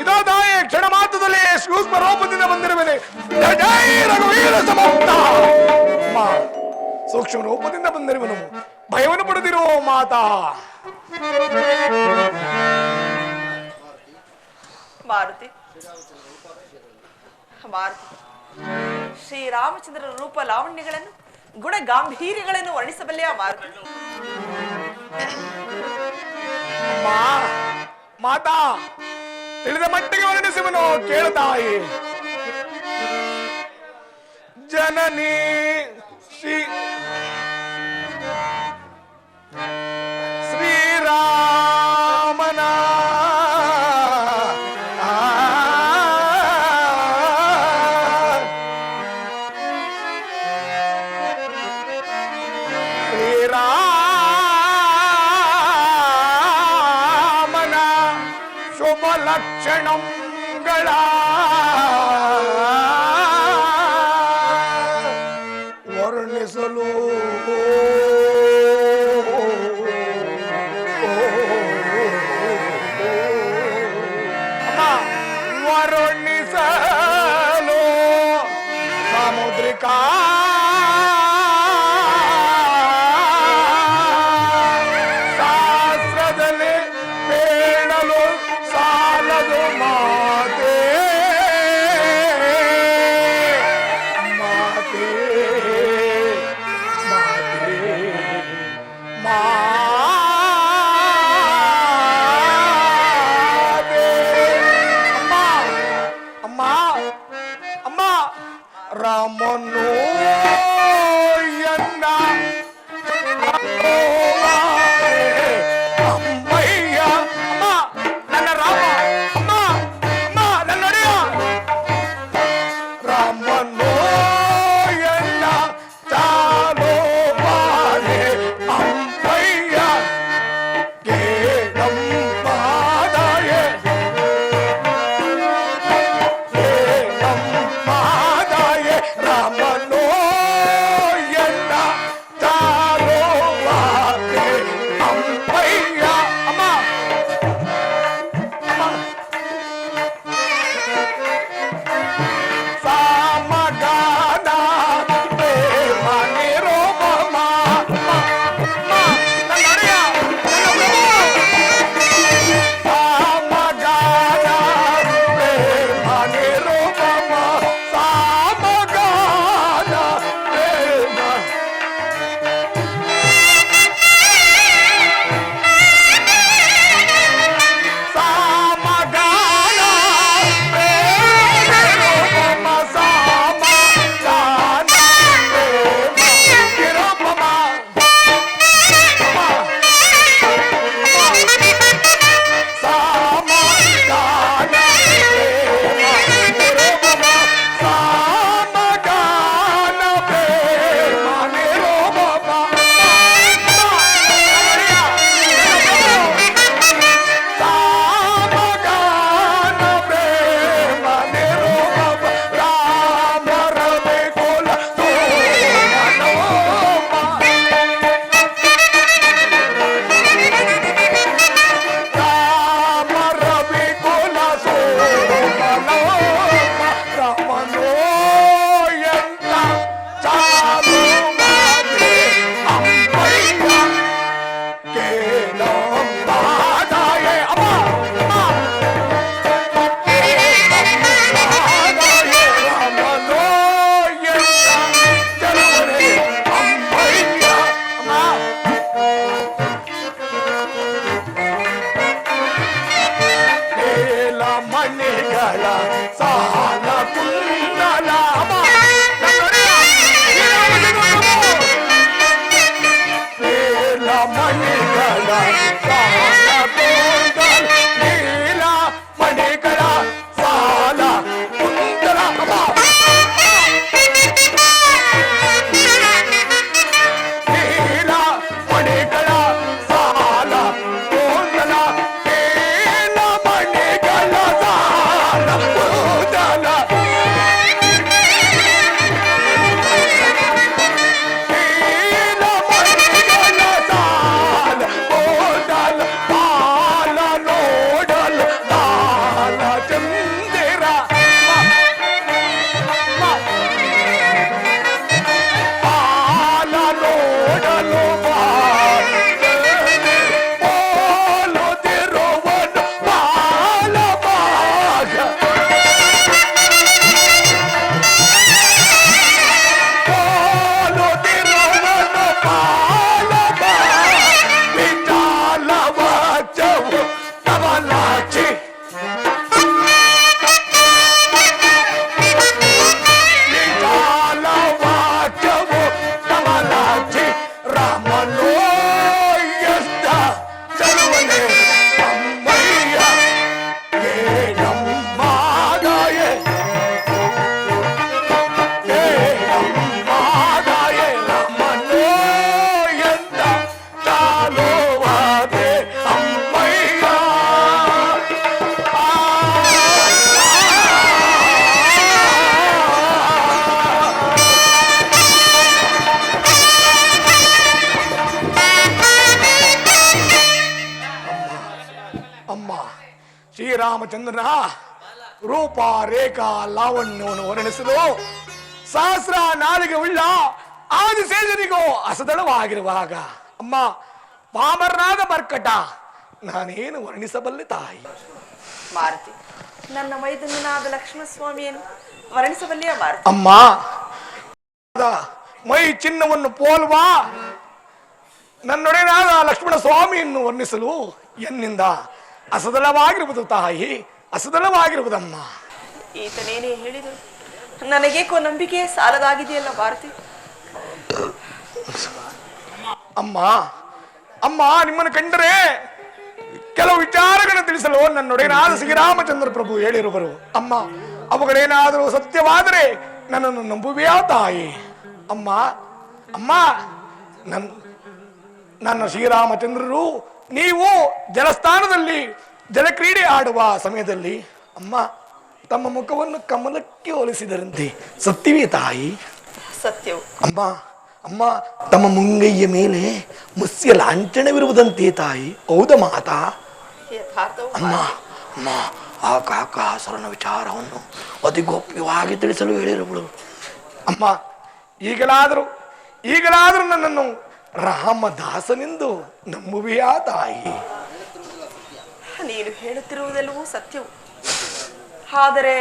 ಇದೋ ತಾಯಿ ಕ್ಷಣ ಮಾತ್ರದಲ್ಲಿ ಸೂಕ್ಷ್ಮ ರೂಪದಿಂದ ಬಂದಿರುವೆ. ಜೈ ರಘುವೀರ ಸಮರ್ಥ. ಅಮ್ಮ ಸೂಕ್ಷ್ಮ ರೂಪದಿಂದ ಬಂದಿರುವನು, ಭಯವನ್ನು ಪಡೆದಿರೋ ಮಾತಾ. ಮಾರುತಿ ಮಾರುತಿ, ಶ್ರೀರಾಮಚಂದ್ರರ ರೂಪ ಲಾವಣ್ಯಗಳನ್ನು ಗುಣ ಗಾಂಭೀರ್ಯಗಳನ್ನು ವರ್ಣಿಸಬಲ್ಲೆಯ ಮಾರುತಿ? ಮಾತಾ ತಿಳಿದ ಮಟ್ಟಿಗೆ ವರ್ಣಿಸುವನು ಕೇಳುತ್ತಾಯಿ. ಜನನಿ ಶ್ರೀರಾಮನ ಲಕ್ಷಣಗಳ ವರ್ಣಿಸಲು ವರ್ಣಿಸಲು ಸಾಮುದ್ರಿಕಾ ಶಾಸ್ತ್ರದಲ್ಲಿ ಬೇಡಲು ಸಾಲದು ಮಾತೆ ಮಾತೆ ಮಾತೆ ಮಾತೆ. ಅಮ್ಮ ಅಮ್ಮ ರಾಮನು ಎನ್ನ ಅಮ್ಮಯ್ಯ. ಅಮ್ಮ ನನ್ನ ರಾಮ, ಅಮ್ಮ ಅಮ್ಮ ನನ್ನ ಒಡೆಯ ರಾಮನು ಎನ್ನ ಚಾಲೋ ಬಾರೆ ಅಮ್ಮಯ್ಯ ಕೇಳಂಪಾದಾಯೆ ಕೇಳಂಪಾದಾಯೆ ರಾಮನು ಎನ್ನ ಚಾಲೋ ಬಾರೆ ಅಮ್ಮಯ್ಯ. ಅಮ್ಮ ಸಾಮಗಾನ ಪ್ರೇಮ ನಿರೋಪಮ. ನನ್ನ ಒಡೆಯ ನನ್ನ ಪ್ರಭು. ಸಾಮಗಾನ ಪ್ರೇಮ ನಿರೋಪಮ. ಸಾಮಗಾನ ಪ್ರೇಮ ಸಾಮಗಾನ ಪ್ರೇಮ ನಿರೋಪಮ. ಸಾಮಗಾನ ಪ್ರೇಮ ನಿರೋಪಮ. ಸಾಮಗಾನ ಪ್ರೇಮ ನಿರೋಪಮ. ಸಾಮಗಾನ ಪ್ರೇಮ ನಿರೋಪಮ. ಸಾಮಗಾನ ಪ್ರೇಮ ನಿರೋಪಮ. ರಾಮ ರವಿ ಕುಲ ಸೋಮನೋಮ. ರಾಮ ರವಿ ಕುಲ ಸೋಮನೋಮ. ರಾಮನೋ ಎಂತ ಚಾಲು ಮಾತೆ ಅಮ್ಮಯ್ಯ ಕೇಳಂಪಾದಾಯೆ. ಅಮ್ಮ ಕೇಳಂಪಾದಾಯೆ ರಾಮನೋ ಎಂತ ಚಲುವರೆ ಅಮ್ಮಯ್ಯ. ಅಮ್ಮ ನೀಲ ಮಣಿಗಳ ಸಾಲ ಕುಂದಲ. ಅಮ್ಮ ನನ್ನ ಮಣಿಗಳ ಸಾಲ ಕುಂದಲ ನೀಲ ಮಣಿಗಳ ಸಾಲ ಕುಂದಲ ನೀಲ ಮಣಿಗಳ ಸಾಲ ಕುಂದಲ ನೀಲ ಮಣಿಗಳ ಸಾಲ ಕುಂದಲ ಅಮ್ಮ ಶ್ರೀರಾಮಚಂದ್ರನ ರೂಪ ರೇಖಾ ಲಾವಣ್ಯವನ್ನು ವರ್ಣಿಸಲು ಸಹಸ್ರ ನಾಲಿಗೆ ಉಳ್ಳ ಆದಿಶೇಷನಿಗೂ ಅಸದಳವಾಗಿರುವಾಗ ಅಮ್ಮ ಪಾಮರನಾದ ಮರ್ಕಟ ನಾನೇನು ವರ್ಣಿಸಬಲ್ಲೆ ತಾಯಿ. ಮಾರುತಿ, ನನ್ನ ಮೈದುನನಾದ ಲಕ್ಷ್ಮಣ ಸ್ವಾಮಿಯನ್ನು ವರ್ಣಿಸಬಲ್ಲೆಯ ಮಾರುತಿ? ಅಮ್ಮ ಮೈ ಚಿನ್ನವನ್ನು ಪೋಲ್ವ ನನ್ನೊಡೆನಾದ ಲಕ್ಷ್ಮಣ ಸ್ವಾಮಿಯನ್ನು ವರ್ಣಿಸಲು ಎನ್ನಿಂದ ಅಸದಳವಾಗಿರುವುದು ತಾಯಿ, ಅಸದಳವಾಗಿರುವುದಮ್ಮ. ಈತನೇನೇ ಹೇಳಿದರು ನನಗೇಕೋ ನಂಬಿಕೆ ಸಾಲದಾಗಿದೆಯಲ್ಲ ಭಾರತಿ. ಅಮ್ಮ ಅಮ್ಮ ನಿಮ್ಮನ್ನು ಕಂಡರೆ ಕೆಲವು ವಿಚಾರಗಳನ್ನು ತಿಳಿಸಲು ನನ್ನೊಡೆಯನಾದ ಶ್ರೀರಾಮಚಂದ್ರ ಪ್ರಭು ಹೇಳಿರುವರು. ಅಮ್ಮ ಅವುಗಳೇನಾದರೂ ಸತ್ಯವಾದರೆ ನನ್ನನ್ನು ನಂಬುವೆಯಾ ತಾಯಿ? ಅಮ್ಮ ಅಮ್ಮ ನನ್ನ ಶ್ರೀರಾಮಚಂದ್ರರು ನೀವು ಜಲಸ್ಥಾನದಲ್ಲಿ ಜಲಕ್ರೀಡೆ ಆಡುವ ಸಮಯದಲ್ಲಿ ಅಮ್ಮ ತಮ್ಮ ಮುಖವನ್ನು ಕಮಲಕ್ಕೆ ಹೋಲಿಸಿದರಂತೆ ಸತ್ಯವೇ ತಾಯಿ? ಸತ್ಯವು. ಅಮ್ಮ ಅಮ್ಮ ತಮ್ಮ ಮುಂಗೈಯ ಮೇಲೆ ಮುಸ್ಯ ಲಾಂಛನವಿರುವುದಂತೆ ತಾಯಿ, ಹೌದ ಮಾತಾ? ಯಥಾರ್ಥವು. ಅಮ್ಮ ಅಮ್ಮ ಆ ಕಾಕಾಸುರನ ವಿಚಾರವನ್ನು ಅತಿ ಗೋಪ್ಯವಾಗಿ ತಿಳಿಸಲು ಹೇಳಿರುವಳು. ಅಮ್ಮ ಈಗಲಾದರೂ ನನ್ನನ್ನು ರಾಮದಾಸನೆಂದು ನಂಬುವೆಯಾ ತಾಯಿ? ನೀನು ಹೇಳುತ್ತಿರುವುದೆಲ್ಲವೂ ಸತ್ಯವು. ಆದರೆ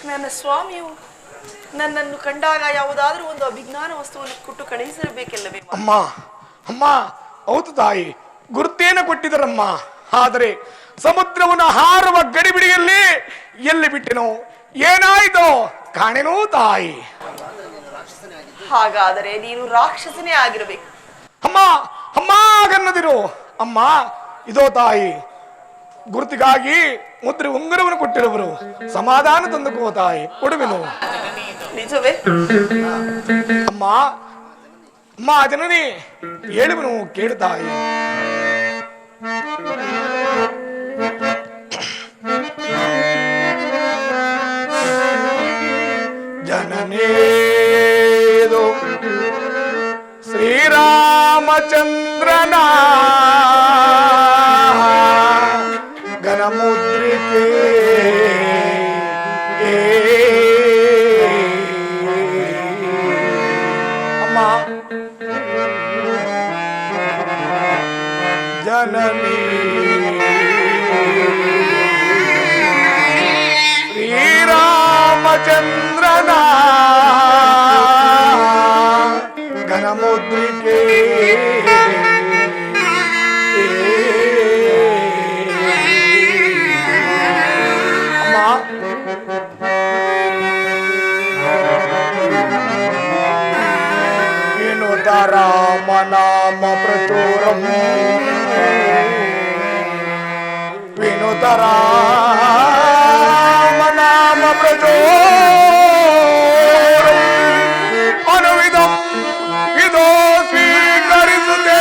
ನನ್ನ ಸ್ವಾಮಿಯು ನನ್ನನ್ನು ಕಂಡಾಗ ಯಾವುದಾದ್ರೂ ಒಂದು ಅಭಿಜ್ಞಾನ ವಸ್ತುವನ್ನು ಕೊಟ್ಟು ಕಳುಹಿಸಬೇಕೆಲ್ಲವೇ? ಅಮ್ಮ ಅಮ್ಮ ಹೌದು ತಾಯಿ, ಗುರುತೇನ ಕೊಟ್ಟಿದರಮ್ಮ. ಆದರೆ ಸಮುದ್ರವನ್ನು ಹಾರುವ ಗಡಿಬಿಡಿಯಲ್ಲಿ ಎಲ್ಲಿ ಬಿಟ್ಟೆನೋ ಏನಾಯ್ತೋ ಕಾಣೆನೋ ತಾಯಿ. ಹಾಗಾದರೆ ನೀನು ರಾಕ್ಷಸನೇ ಆಗಿರಬೇಕು. ಅಮ್ಮ ಅಮ್ಮ ಗನ್ನದಿರು. ಅಮ್ಮ ಇದೋ ತಾಯಿ, ಗುರುತಿಗಾಗಿ ಮುದ್ರೆ ಉಂಗುರವನ್ನು ಕೊಟ್ಟಿರುವರು. ಸಮಾಧಾನ ತಂದುಕೋ ತಾಯಿ, ಕೊಡುವೆನು. ನಿಜವೇ? ಅಮ್ಮ ಅಮ್ಮ ಜನನಿ ಹೇಳುವೆನು ಕೇಳು ತಾಯಿ. ಜನನೇದು ಶ್ರೀರಾಮಚಂದ್ರನ ಘನಮುದ್ರಿಕೆ ಅಮ್ಮ ಜನನಿ ಶ್ರೀರಾಮಚಂದ್ರನ ಘನಮುದ್ರಿಕೆ ರಾಮ ನಾಮ ಪ್ರಚುರ ವಿನುತರಾಮ ನಾಮ ಪ್ರಚೋ ಅನುವಿಧಂ ಇದೋ ಸ್ವೀಕರಿಸುತ್ತೆ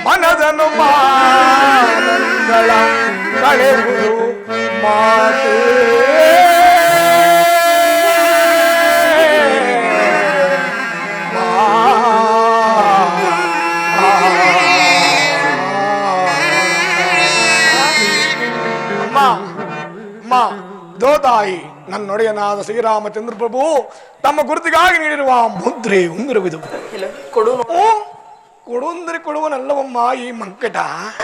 ಮನದನು ಮಾನಗಳ ಕಳೆಯುವುದು ಮಾತು ತಾಯಿ ನನ್ನೊಡೆಯನಾದ ಶ್ರೀರಾಮಚಂದ್ರ ಪ್ರಭು ತಮ್ಮ ಗುರುತಿಗಾಗಿ ನೀಡಿರುವ ಮುದ್ರೆ ಉಂಗುರವಿದು ಕೊಡುವಂದರೆ ಕೊಡುವನಲ್ಲವಮ್ಮ ಈ ಮಂಕಟ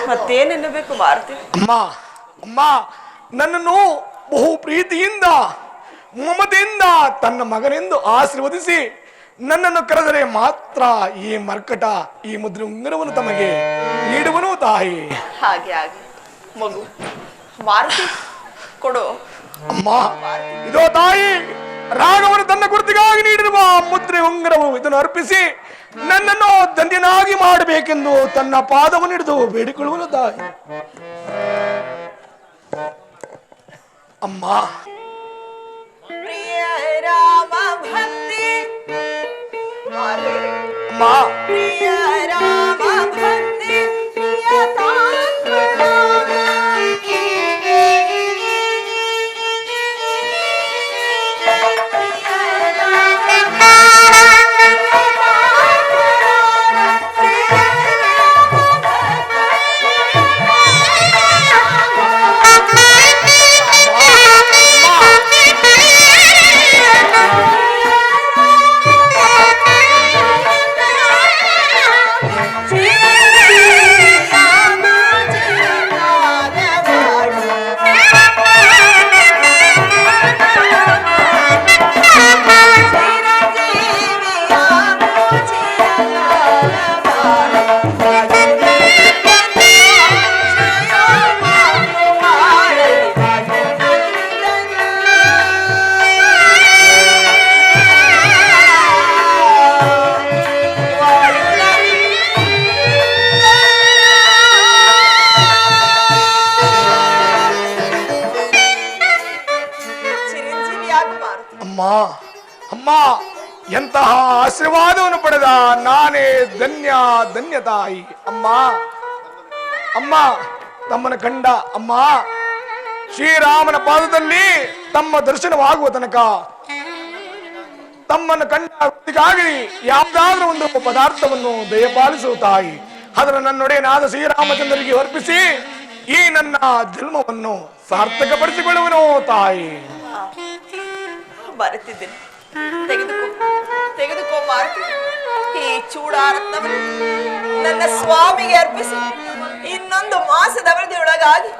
ಮತ್ತೇನೆನ್ನಬೇಕು ಮಾರುತಿ ಅಮ್ಮ ಅಮ್ಮ ನನ್ನನ್ನು ಬಹು ಪ್ರೀತಿಯಿಂದ ಮಮತೆಯಿಂದ ತನ್ನ ಮಗನೆಂದು ಆಶೀರ್ವದಿಸಿ ನನ್ನನ್ನು ಕರೆದರೆ ಮಾತ್ರ ಈ ಮರ್ಕಟ ಈ ಮುದ್ರೆ ಉಂಗುರವನ್ನು ತಮಗೆ ನೀಡುವನು ತಾಯಿ. ಹಾಗೆ ಹಾಗೆ ಮಗು ಮಾರುತಿ ಕೊಡು. ಅಮ್ಮ ಇದೋ ತಾಯಿ ರಾಘವನು ತನ್ನ ಗುರುತಿಗಾಗಿ ನೀಡಿರುವ ಮುದ್ರೆ ಉಂಗುರವು ಇದನ್ನು ಅರ್ಪಿಸಿ ನನ್ನನ್ನು ಧನ್ಯನಾಗಿ ಮಾಡಬೇಕೆಂದು ತನ್ನ ಪಾದವನ್ನು ಹಿಡಿದು ಬೇಡಿಕೊಳ್ಳುವನು ತಾಯಿ. ಅಮ್ಮ ಪ್ರಿಯ ರಾಮ ಭಕ್ತಿ ಅಮ್ಮ ಪ್ರಿಯ ರಾಮ ಭಕ್ತಿ ಎಂತಹ ಆಶೀರ್ವಾದವನ್ನು ಪಡೆದ ನಾನೇ ಧನ್ಯ ಧನ್ಯ ತಾಯಿ. ಅಮ್ಮ ಅಮ್ಮ ತಮ್ಮನ ಕಂಡ ಅಮ್ಮ ಶ್ರೀರಾಮನ ಪಾದದಲ್ಲಿ ತಮ್ಮ ದರ್ಶನವಾಗುವ ತನಕ ತಮ್ಮನ್ನು ಕಂಡಾಗಿ ಯಾವುದಾದ್ರೂ ಒಂದು ಪದಾರ್ಥವನ್ನು ದಯಪಾಲಿಸುವ ತಾಯಿ ಅದನ್ನು ನನ್ನೊಡೆಯನಾದ ಶ್ರೀರಾಮಚಂದ್ರರಿಗೆ ಅರ್ಪಿಸಿ ಈ ನನ್ನ ಜನ್ಮವನ್ನು ಸಾರ್ಥಕಪಡಿಸಿಕೊಳ್ಳುವನು ತಾಯಿ. ಬರುತ್ತಿದ್ದೇನೆ, ತೆಗೆದುಕೋ ತೆಗೆದುಕೋ ಮಾರುತಿ. ಈ ಚೂಡಾರತ್ನವನ್ನು ನನ್ನ ಸ್ವಾಮಿಗೆ ಅರ್ಪಿಸಿ ಇನ್ನೊಂದು ಮಾಸದ ಅವಧಿಯೊಳಗಾಗಿ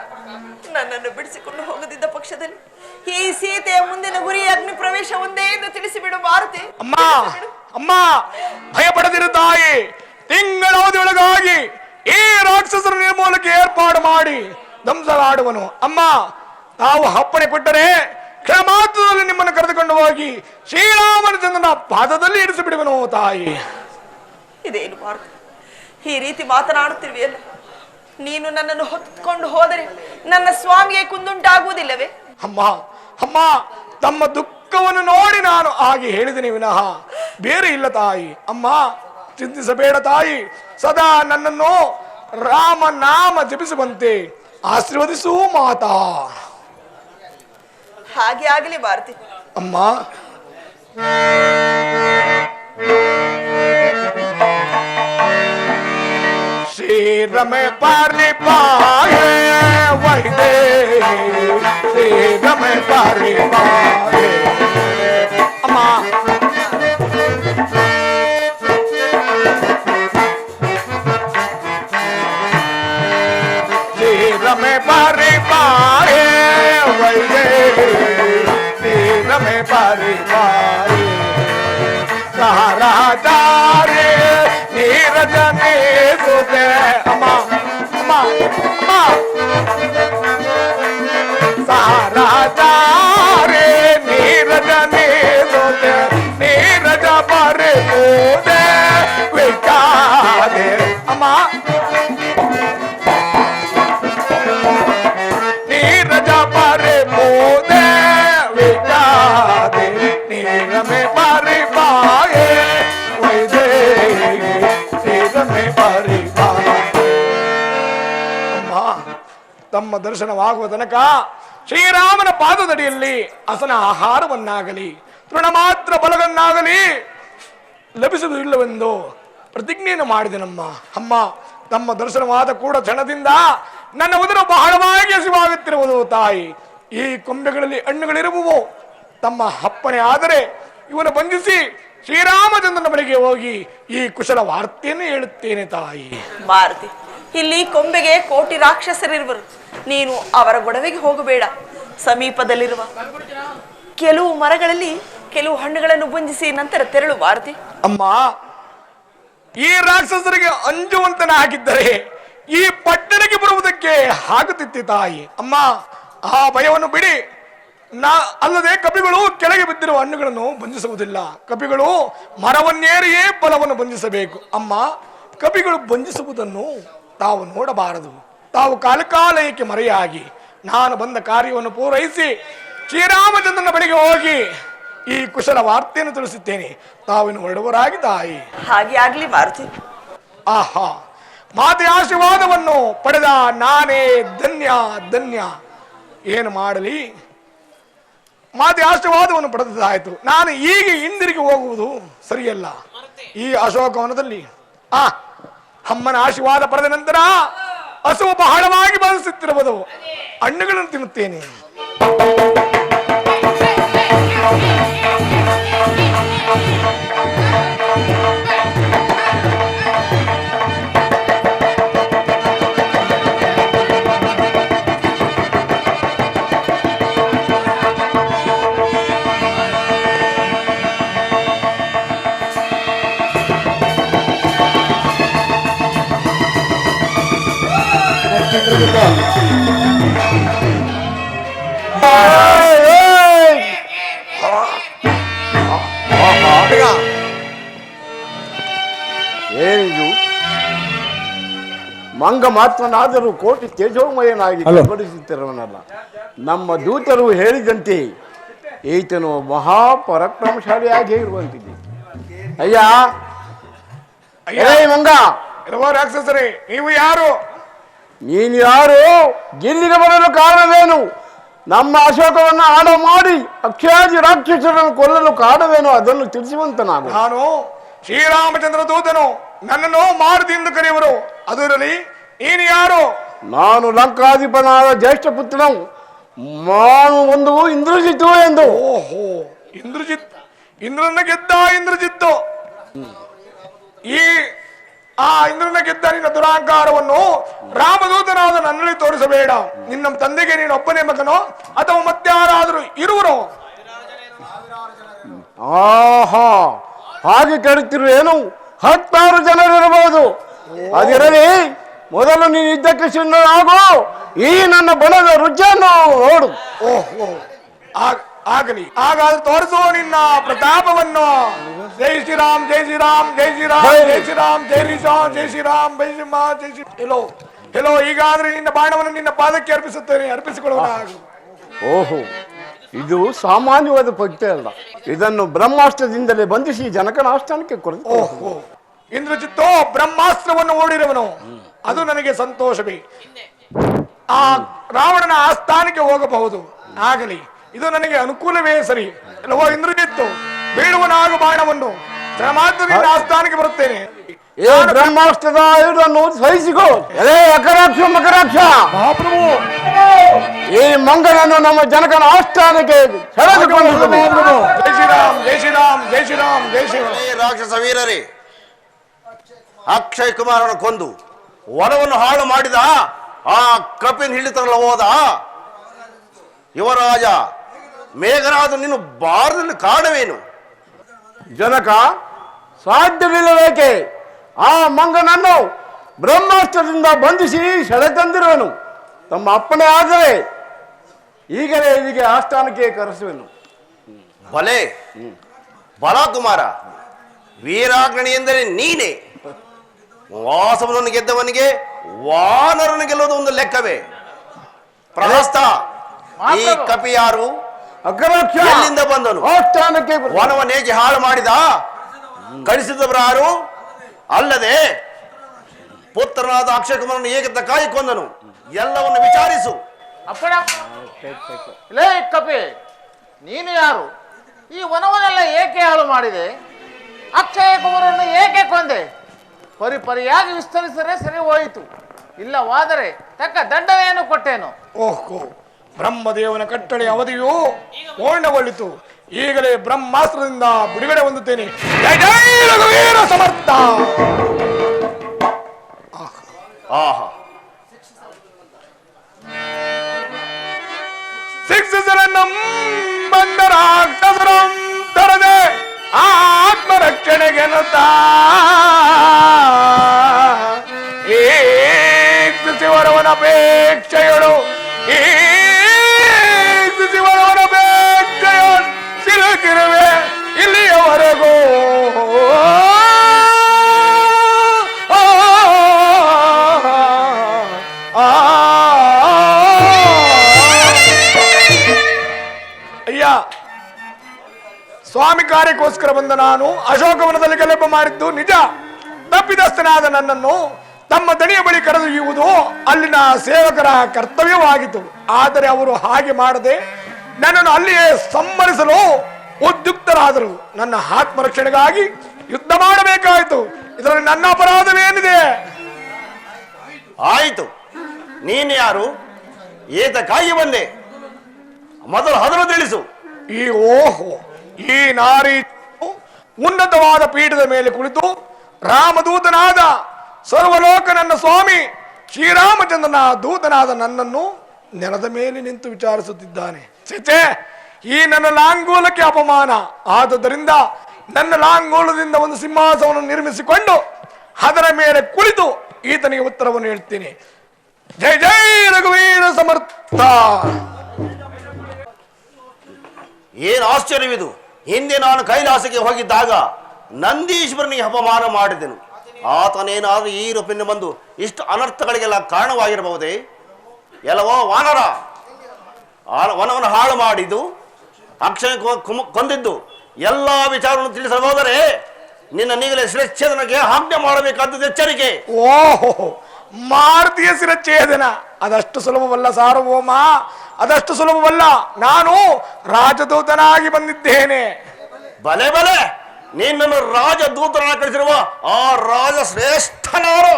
ನನ್ನನ್ನು ಬಿಡಿಸಿಕೊಂಡು ಹೋಗದಿದ್ದ ಪಕ್ಷದಲ್ಲಿ ಈ ಸೀತೆಯ ಮುಂದಿನ ಗುರಿ ಅಗ್ನಿ ಪ್ರವೇಶ ಒಂದೇ ಎಂದು ತಿಳಿಸಿಬಿಡು ಮಾರುತಿ. ಅಮ್ಮ ಅಮ್ಮ ಭಯಪಡದಿರು ತಾಯಿ. ತಿಂಗಳ ಅವಧಿಯೊಳಗಾಗಿ ಈ ರಾಕ್ಷಸರ ನಿರ್ಮೂಲಕ್ಕೆ ಏರ್ಪಾಡು ಮಾಡಿ ದಂಸಲಾಡುವನು. ಅಮ್ಮ ತಾವು ಅಪ್ಪಣೆ ಕೊಟ್ಟರೆ ಕ್ಷಮಾತ್ರದಲ್ಲಿ ನಿಮ್ಮನ್ನು ಕರೆದುಕೊಂಡು ಹೋಗಿ ಶ್ರೀರಾಮಚಂದ್ರನ ಪಾದದಲ್ಲಿ ಇರಿಸಿ ಬಿಡುವನು ತಾಯಿ. ಇದೇನು ಮಾರುತಿ, ಈ ರೀತಿ ಮಾತನಾಡುತ್ತಿರುವೆಯಲ್ಲ? ನೀನು ನನ್ನನ್ನು ಹೊತ್ಕೊಂಡು ಹೋದರೆ ನನ್ನ ಸ್ವಾಮಿಗೆ ಕುಂದುಂಟಾಗುವುದಿಲ್ಲವೇ? ಅಮ್ಮ ಅಮ್ಮ ತಮ್ಮ ದುಃಖವನ್ನು ನೋಡಿ ನಾನು ಹಾಗೆ ಹೇಳಿದ್ದೇನೆ ವಿನಃ ಬೇರೆ ಇಲ್ಲ ತಾಯಿ. ಅಮ್ಮ ಚಿಂತಿಸಬೇಡ ತಾಯಿ, ಸದಾ ನನ್ನನ್ನು ರಾಮ ನಾಮ ಜಪಿಸುವಂತೆ ಆಶೀರ್ವದಿಸು ಮಾತಾ. ಹಾಗೆ ಆಗಲಿ ಭಾರತಿ. ಅಮ್ಮ ಶ್ರೀರಮೆ ಪಾರಿ ಪಾಯೆ ವೈದೆ ಶ್ರೀರಮೆ ಪಾರಿ ಪಾಯೆ. ಅಮ್ಮ ಶ್ರೀರಮೆ ಪಾರಿ ಪಾಯೆ ವೈದೆ ಶ್ರೀರಮೆ ಪಾರಿ ಪಾಯೆ. ಸಹರಾಚಾರ್ಯ ನೀರಜ ನೀಸುತ್ತೆ. ಅಮ್ಮ ಅಮ್ಮ ಅಮ್ಮ ಸಹರಾಚಾರ್ಯ ನೀರಜ ನೀಸುತ್ತೆ. ನೀರಜ ಬರೆಯುವುದೇ ತಾಯಿಗೆ ವೇದನೆ ಪರಿಪಾಲ. ಅಮ್ಮ, ತಮ್ಮ ದರ್ಶನವಾಗುವ ತನಕ ಶ್ರೀರಾಮನ ಪಾದದಡಿಯಲ್ಲಿ ಹಸನ ಆಹಾರವನ್ನಾಗಲಿ ತೃಣ ಮಾತ್ರ ಬಲಗನ್ನಾಗಲಿ ಲಭಿಸುವುದಿಲ್ಲವೆಂದು ಪ್ರತಿಜ್ಞೆಯನ್ನು ಮಾಡಿದೆನಮ್ಮ. ಅಮ್ಮ, ತಮ್ಮ ದರ್ಶನವಾದ ಕೂಡ ಕ್ಷಣದಿಂದ ನನ್ನ ಉದರ ಬಹಳವಾಗಿ ಹಸಿವಾಗುತ್ತಿರುವುದು ತಾಯಿ. ಈ ಕೊಂಬೆಗಳಲ್ಲಿ ಹಣ್ಣುಗಳಿರುವವು. ತಮ್ಮ ಅಪ್ಪಣೆ ಆದರೆ ಇವನು ಬಂಧಿಸಿ ಶ್ರೀರಾಮಚಂದ್ರನ ಬಳಿಗೆ ಹೋಗಿ ಈ ಕುಶಲ ವಾರ್ತೆಯನ್ನು ಹೇಳುತ್ತೇನೆ ತಾಯಿ. ಮಾರುತಿ, ಇಲ್ಲಿ ಕೊಂಬೆಗೆ ಕೋಟಿ ರಾಕ್ಷಸರಿರುವರು. ನೀನು ಅವರ ಗೊಡವೆಗೆ ಹೋಗಬೇಡ. ಸಮೀಪದಲ್ಲಿರುವ ಕೆಲವು ಮರಗಳಲ್ಲಿ ಕೆಲವು ಹಣ್ಣುಗಳನ್ನು ಬಂಧಿಸಿ ನಂತರ ತೆರಳು ಮಾರುತಿ. ಅಮ್ಮ, ಈ ರಾಕ್ಷಸರಿಗೆ ಅಂಜುವಂತನಾಗಿದ್ದರೆ ಈ ಪಟ್ಟಣಕ್ಕೆ ಬರುವುದಕ್ಕೆ ಆಗುತ್ತಿತ್ತು ತಾಯಿ. ಅಮ್ಮ, ಆ ಭಯವನ್ನು ಬಿಡಿ. ಅಲ್ಲದೆ ಕಪಿಗಳು ಕೆಳಗೆ ಬಿದ್ದಿರುವ ಹಣ್ಣುಗಳನ್ನು ಬಂಧಿಸುವುದಿಲ್ಲ. ಕಪಿಗಳು ಮರವನ್ನೇರಿಯೇ ಫಲವನ್ನು ಬಂಧಿಸಬೇಕು. ಅಮ್ಮ, ಕಪಿಗಳು ಬಂಧಿಸುವುದನ್ನು ತಾವು ನೋಡಬಾರದು. ತಾವು ಕಾಲಕಾಲಯಕ್ಕೆ ಮರೆಯಾಗಿ ನಾನು ಬಂದ ಕಾರ್ಯವನ್ನು ಪೂರೈಸಿ ಶ್ರೀರಾಮಚಂದ್ರನ ಬಳಿಗೆ ಹೋಗಿ ಈ ಕುಶಲ ವಾರ್ತೆಯನ್ನು ತಿಳಿಸುತ್ತೇನೆ. ತಾವಿನ್ನು ಹೊರಡುವರಾಗಿ ತಾಯಿ. ಹಾಗೆ ಆಗ್ಲಿ ಮಾರುತಿ. ಆಹಾ, ಮಾತೆ ಆಶೀರ್ವಾದವನ್ನು ಪಡೆದ ನಾನೇ ಧನ್ಯ ಧನ್ಯ. ಏನು ಮಾಡಲಿ, ಮಾತೆ ಆಶೀರ್ವಾದವನ್ನು ಪಡೆದಾಯಿತು. ನಾನು ಈಗ ಹಿಂದಿರುಗಿ ಹೋಗುವುದು ಸರಿಯಲ್ಲ. ಈ ಅಶೋಕವನದಲ್ಲಿ ಅಮ್ಮನ ಆಶೀರ್ವಾದ ಪಡೆದ ನಂತರ ಹಸುವು ಬಹಳವಾಗಿ ಬಾಧಿಸುತ್ತಿರುವುದು. ಹಣ್ಣುಗಳನ್ನು ತಿನ್ನುತ್ತೇನೆ. ಏನಿದು ಮಂಗ ಮಾತ್ರನಾದರೂ ಕೋಟಿ ತೇಜೋಮಯನಾಗಿ ಬಡಿಸುತ್ತಿರುವನಲ್ಲ. ನಮ್ಮ ದೂತರು ಹೇಳಿದಂತೆ ಈತನು ಮಹಾಪರಾಕ್ರಮಶಾಲಿಯಾಗಿ ಇರುವಂತಿದೆ. ಅಯ್ಯ ಮಂಗ, ರಾಕ್ಷಸರೇ, ನೀವು ಯಾರು? ನೀನು ಯಾರು? ಗಿಲ್ಲಿಗೆ ಬರಲು ಕಾರಣವೇನು? ನಮ್ಮ ಅಶೋಕವನ್ನು ಹಾಳು ಮಾಡಿ ಅಕ್ಷಯಾದಿ ರಾಕ್ಷಸರನ್ನು ಕೊಲ್ಲಲು ಕಾರಣವೇನು? ಅದನ್ನು ತಿಳಿಸುವಂತ ನಾನು ಶ್ರೀರಾಮಚಂದ್ರ ದೂತನು. ನನ್ನನ್ನು ಮಾರುತಿಯಿಂದ ಕರೆಯುವರು. ಅದರಲ್ಲಿ ನೀನು ಯಾರು? ನಾನು ಲಂಕಾಧಿಪನಾದ ಜ್ಯೇಷ್ಠ ಪುತ್ರನು. ನಾನು ಒಂದು ಇಂದ್ರಜಿತ್ತು ಎಂದು. ಓಹೋ, ಇಂದ್ರಜಿತ್. ಇಂದ್ರನ ಗೆದ್ದ ಇಂದ್ರಜಿತ್ತು. ಈ ಇಂದ್ರನ ಗೆದ್ದ ನಿನ್ನ ದುರಾಂಕಾರವನ್ನು ರಾಮದೂತನಾದ ನನ್ನಲ್ಲಿ ತೋರಿಸಬೇಡ. ನಿನ್ನ ತಂದೆಗೆ ನೀನು ಒಬ್ಬನೇ ಮಗನೋ ಅಥವಾ ಮತ್ತಾರಾದರೂ ಇರುವರೋ? ಆಹಾ, ಹಾಗೆ ಕೇಳುತ್ತಿರು ಏನು? 10 ಜನರಿರಬಹುದು. ಅದಿರಲಿ, ಮೊದಲು ನೀನು ಇದ್ದಕ್ಕೆ ಸಿದ್ಧನಾಗು. ಈ ನನ್ನ ಬಣದ ರುಚಿಯನ್ನು ನೋಡು. ಓಹೋ, ಆಗಲಿ. ಹಾಗಾದ್ರೆ ತೋರಿಸು ನಿನ್ನ ಪ್ರತಾಪವನ್ನು. ಜೈ ಶ್ರೀರಾಮ್, ಜೈ ಶ್ರೀರಾಮ್, ಜೈ ಶ್ರೀರಾಮ್, ಜೈ ಶ್ರೀರಾಮ್, ಜೈ ಶ್ರೀರಾಮ್, ಜೈ ಶ್ರೀರಾಮ್, ಜೈ ಶ್ರೀಮ, ಜೈ ಶ್ರೀ. ಎಲ್ಲೋ ಈಗಾದ್ರೆ ನಿನ್ನ ಬಾಣವನ್ನು ನಿನ್ನ ಪಾದಕ್ಕೆ ಅರ್ಪಿಸುತ್ತೇನೆ. ಅರ್ಪಿಸಿಕೊಳ್ಳೋಣ. ಓಹೋ, ಇದು ಸಾಮಾನ್ಯವಾದ ಪದ್ಧತಿ ಅಲ್ಲ. ಇದನ್ನು ಬ್ರಹ್ಮಾಸ್ತ್ರದಿಂದಲೇ ಬಂಧಿಸಿ ಜನಕನ ಆಸ್ಥಾನಕ್ಕೆ ಕೊಡದು. ಓಹೋ, ಇಂದ್ರಜಿತ್ತೋ ಬ್ರಹ್ಮಾಸ್ತ್ರವನ್ನು ಓಡಿರುವನು. ಅದು ನನಗೆ ಸಂತೋಷವೇ. ಆ ರಾವಣನ ಆಸ್ಥಾನಕ್ಕೆ ಹೋಗಬಹುದು. ಆಗಲಿ, ಇದು ನನಗೆ ಅನುಕೂಲವೇ ಸರಿ. ಎಲ್ಲವೋ ಇಂದ್ರಜಿತ್ತು, ಬೀಳುವನಾಗು ಬಾಣವನ್ನು. ಮಾತ್ರದಿಂದ ಆಸ್ಥಾನಕ್ಕೆ ಬರುತ್ತೇನೆ. ಬ್ರಹ್ಮಾಸ್ತ್ರದ ಆಯುಧವನ್ನು ಸಹಿಸಿಕೋ. ಅಕರಾಕ್ಷ ಮಕರಾಕ್ಷ ಮಹಾಪ್ರಭು, ಈ ಮಂಗನನ್ನು ನಮ್ಮ ಜನಕನ ಆಸ್ಥಾನಕ್ಕೆ ಸೆಳೆದುಕೊಂಡು. ಜೈ ಶ್ರೀರಾಮ್, ಜೈ ಶ್ರೀರಾಮ್, ಜೈ ಶ್ರೀರಾಮ್, ಜೈ ಶ್ರೀರಾಮ್. ರಾಕ್ಷಸ ವೀರರೇ, ಅಕ್ಷಯ್ ಕುಮಾರನ ಕೊಂದು ವನವನ್ನು ಹಾಳು ಮಾಡಿದ ಆ ಕಪಿನ್ ಹಿಡಿತರಲ್ಲ ಹೋದ ಯುವರಾಜ ಮೇಘನಾದ ನೀನು ಬಾರದಲ್ಲಿ ಕಾರಣವೇನು? ಜನಕ, ಸಾಧ್ಯವಿಲ್ಲಬೇಕೆ? ಆ ಮಂಗನನ್ನು ಬ್ರಹ್ಮಾಸ್ತ್ರದಿಂದ ಬಂಧಿಸಿ ಸೆಳೆ ತಂದಿರುವನು. ತಮ್ಮ ಅಪ್ಪಣೆ ಆದರೆ ಈಗಲೇ ಇಲ್ಲಿಗೆ ಆಸ್ಥಾನಕ್ಕೆ ಕರೆಸುವೆನು. ಬಲೆ ಬಲಕುಮಾರ, ವೀರಾಗ್ರಣಿ ಎಂದರೆ ನೀನೇ. ವಾಸವನನ್ನು ಗೆದ್ದವನಿಗೆ ವಾನರನ್ನು ಗೆಲ್ಲುವುದು ಒಂದು ಲೆಕ್ಕವೇ? ಪ್ರಹಸ್ತ, ಈ ಕಪಿ ಯಾರು? ಎಲ್ಲಿಂದ ಬಂದನು? ಆಸ್ಥಾನಕ್ಕೆ ವನವನ್ನು ಹೇಗೆ ಹಾಳು ಮಾಡಿದ? ಕಳಿಸಿದವರು ಯಾರು? ಅಲ್ಲದೆ ಪುತ್ರನಾದ ಅಕ್ಷಯ ಕುಮಾರನು ಹೇಗೆ ಕಾಯಿ ಕೊಂದನು ಎಲ್ಲವನ್ನು ವಿಚಾರಿಸು. ಅಪ್ಪಣ ಲೇ ಕಪಿ, ನೀನು ಯಾರು? ಈ ವನವನ್ನೆಲ್ಲ ಏಕೆ ಹಾಳು ಮಾಡಿದೆ? ಅಕ್ಷಯ ಕುಮಾರನ್ನು ಏಕೆ ಕೊಂದೆ? ಪರಿಯಾಗಿ ವಿಸ್ತರಿಸಿದರೆ ಸರಿ ಹೋಯಿತು, ಇಲ್ಲವಾದರೆ ತಕ್ಕ ದಂಡನೆಯನ್ನು ಕೊಟ್ಟೇನು. ಓಹೋ, ಬ್ರಹ್ಮದೇವನ ಕಟ್ಟಳೆ ಅವಧಿಯು ಪೂರ್ಣಗೊಳ್ಳಿತು. ಈಗಲೇ ಬ್ರಹ್ಮಾಸ್ತ್ರದಿಂದ ಬಿಡುಗಡೆ ಹೊಂದುತ್ತೇನೆ. ಜೈ ಜೈ ರಘುವೀರ ಸಮರ್ಥ. ಆಹಾ, ಶಿಕ್ಷಿಸರನ್ನಂ ಬಂದ ರಾಕ್ಷಸರಂ ತರದೆ ಆತ್ಮರಕ್ಷಣೆಗೆ ಶಿವರವನಪೇಕ್ಷೆಯಳು ಶಿವರವನಪೇಕ್ಷೆಯಳು ಸಿಲುಕಿರುವೆ ಇಲ್ಲಿಯವರೆಗೂ. ಅಯ್ಯ, ಸ್ವಾಮಿ ಕಾರ್ಯಕ್ಕೋಸ್ಕರ ಬಂದ ನಾನು ಅಶೋಕವನದಲ್ಲಿ ಗಲಭೆ ಮಾಡಿದ್ದು ನಿಜ. ತಪ್ಪಿದಸ್ಥನಾದ ನನ್ನನ್ನು ತಮ್ಮ ದಣಿಯ ಬಳಿ ಕರೆದೊಯ್ಯುವುದು ಅಲ್ಲಿನ ಸೇವಕರ ಕರ್ತವ್ಯವಾಗಿತ್ತು. ಆದರೆ ಅವರು ಹಾಗೆ ಮಾಡದೆ ನನ್ನನ್ನು ಅಲ್ಲಿಯೇ ಸಂಹರಿಸಲು ಉದ್ಯುಕ್ತರಾದರು. ನನ್ನ ಆತ್ಮರಕ್ಷಣೆಗಾಗಿ ಯುದ್ಧ ಮಾಡಬೇಕಾಯಿತು. ಇದರಲ್ಲಿ ನನ್ನ ಅಪರಾಧವೇನಿದೆ? ಆಯಿತು, ನೀನು ಯಾರು? ಏತಕ್ಕಾಗಿ ಬಂದೆ? ಮೊದಲು ಅದನ್ನು ತಿಳಿಸು. ಈ ನಾರಿ ಉನ್ನತವಾದ ಪೀಠದ ಮೇಲೆ ಕುಳಿತು ರಾಮದೂತನಾದ ಸರ್ವಲೋಕ ನನ್ನ ಸ್ವಾಮಿ ಶ್ರೀರಾಮಚಂದ್ರನ ದೂತನಾದ ನನ್ನನ್ನು ನೆಲದ ಮೇಲೆ ನಿಂತು ವಿಚಾರಿಸುತ್ತಿದ್ದಾನೆ. ಚೇಚೆ, ಈ ನನ್ನ ಲಾಂಗೂಲಕ್ಕೆ ಅಪಮಾನ. ಆದುದರಿಂದ ನನ್ನ ಲಾಂಗೂಲದಿಂದ ಒಂದು ಸಿಂಹಾಸನವನ್ನು ನಿರ್ಮಿಸಿಕೊಂಡು ಅದರ ಮೇಲೆ ಕುಳಿತು ಈತನಿಗೆ ಉತ್ತರವನ್ನು ಹೇಳ್ತೀನಿ. ಜೈ ಜೈ ರಘುವೀರ ಸಮರ್ಥ. ಏನು ಆಶ್ಚರ್ಯವಿದು! ಹಿಂದೆ ನಾನು ಕೈಲಾಸಕ್ಕೆ ಹೋಗಿದ್ದಾಗ ನಂದೀಶ್ವರನಿಗೆ ಅಪಮಾನ ಮಾಡಿದೆನು. ಆತನೇನಾದರೂ ಈ ರೂಪಿನ ಬಂದು ಇಷ್ಟು ಅನರ್ಥಗಳಿಗೆಲ್ಲ ಕಾರಣವಾಗಿರಬಹುದೇ? ಎಲ್ಲವೋ ವಾನರ, ವನವನ್ನು ಹಾಳು ಮಾಡಿದ್ದು, ಅಕ್ಷಯ ಕೊಂದಿದ್ದು ಎಲ್ಲ ವಿಚಾರವನ್ನು ತಿಳಿಸಬಹುದರೆ ನಿನ್ನ ನೀಗಲೇ ಶಿರಚ್ಛೇದನಕ್ಕೆ ಆಜ್ಞೆ ಮಾಡಬೇಕಾದದ್ದು ಎಚ್ಚರಿಕೆ. ಓಹೋ, ಮಾರುತಿಯ ಶಿರಚ್ಛೇದನ ಅದಷ್ಟು ಸುಲಭವಲ್ಲ ಸಾರ್ವಭೌಮ, ಅದಷ್ಟು ಸುಲಭವಲ್ಲ. ನಾನು ರಾಜದೂತನಾಗಿ ಬಂದಿದ್ದೇನೆ. ಬಲೆ ಬಲೆ, ನಿನ್ನನ್ನು ರಾಜದೂತನಾಗಿ ಕಳಿಸಿರುವ ಆ ರಾಜ ಶ್ರೇಷ್ಠನಾರು?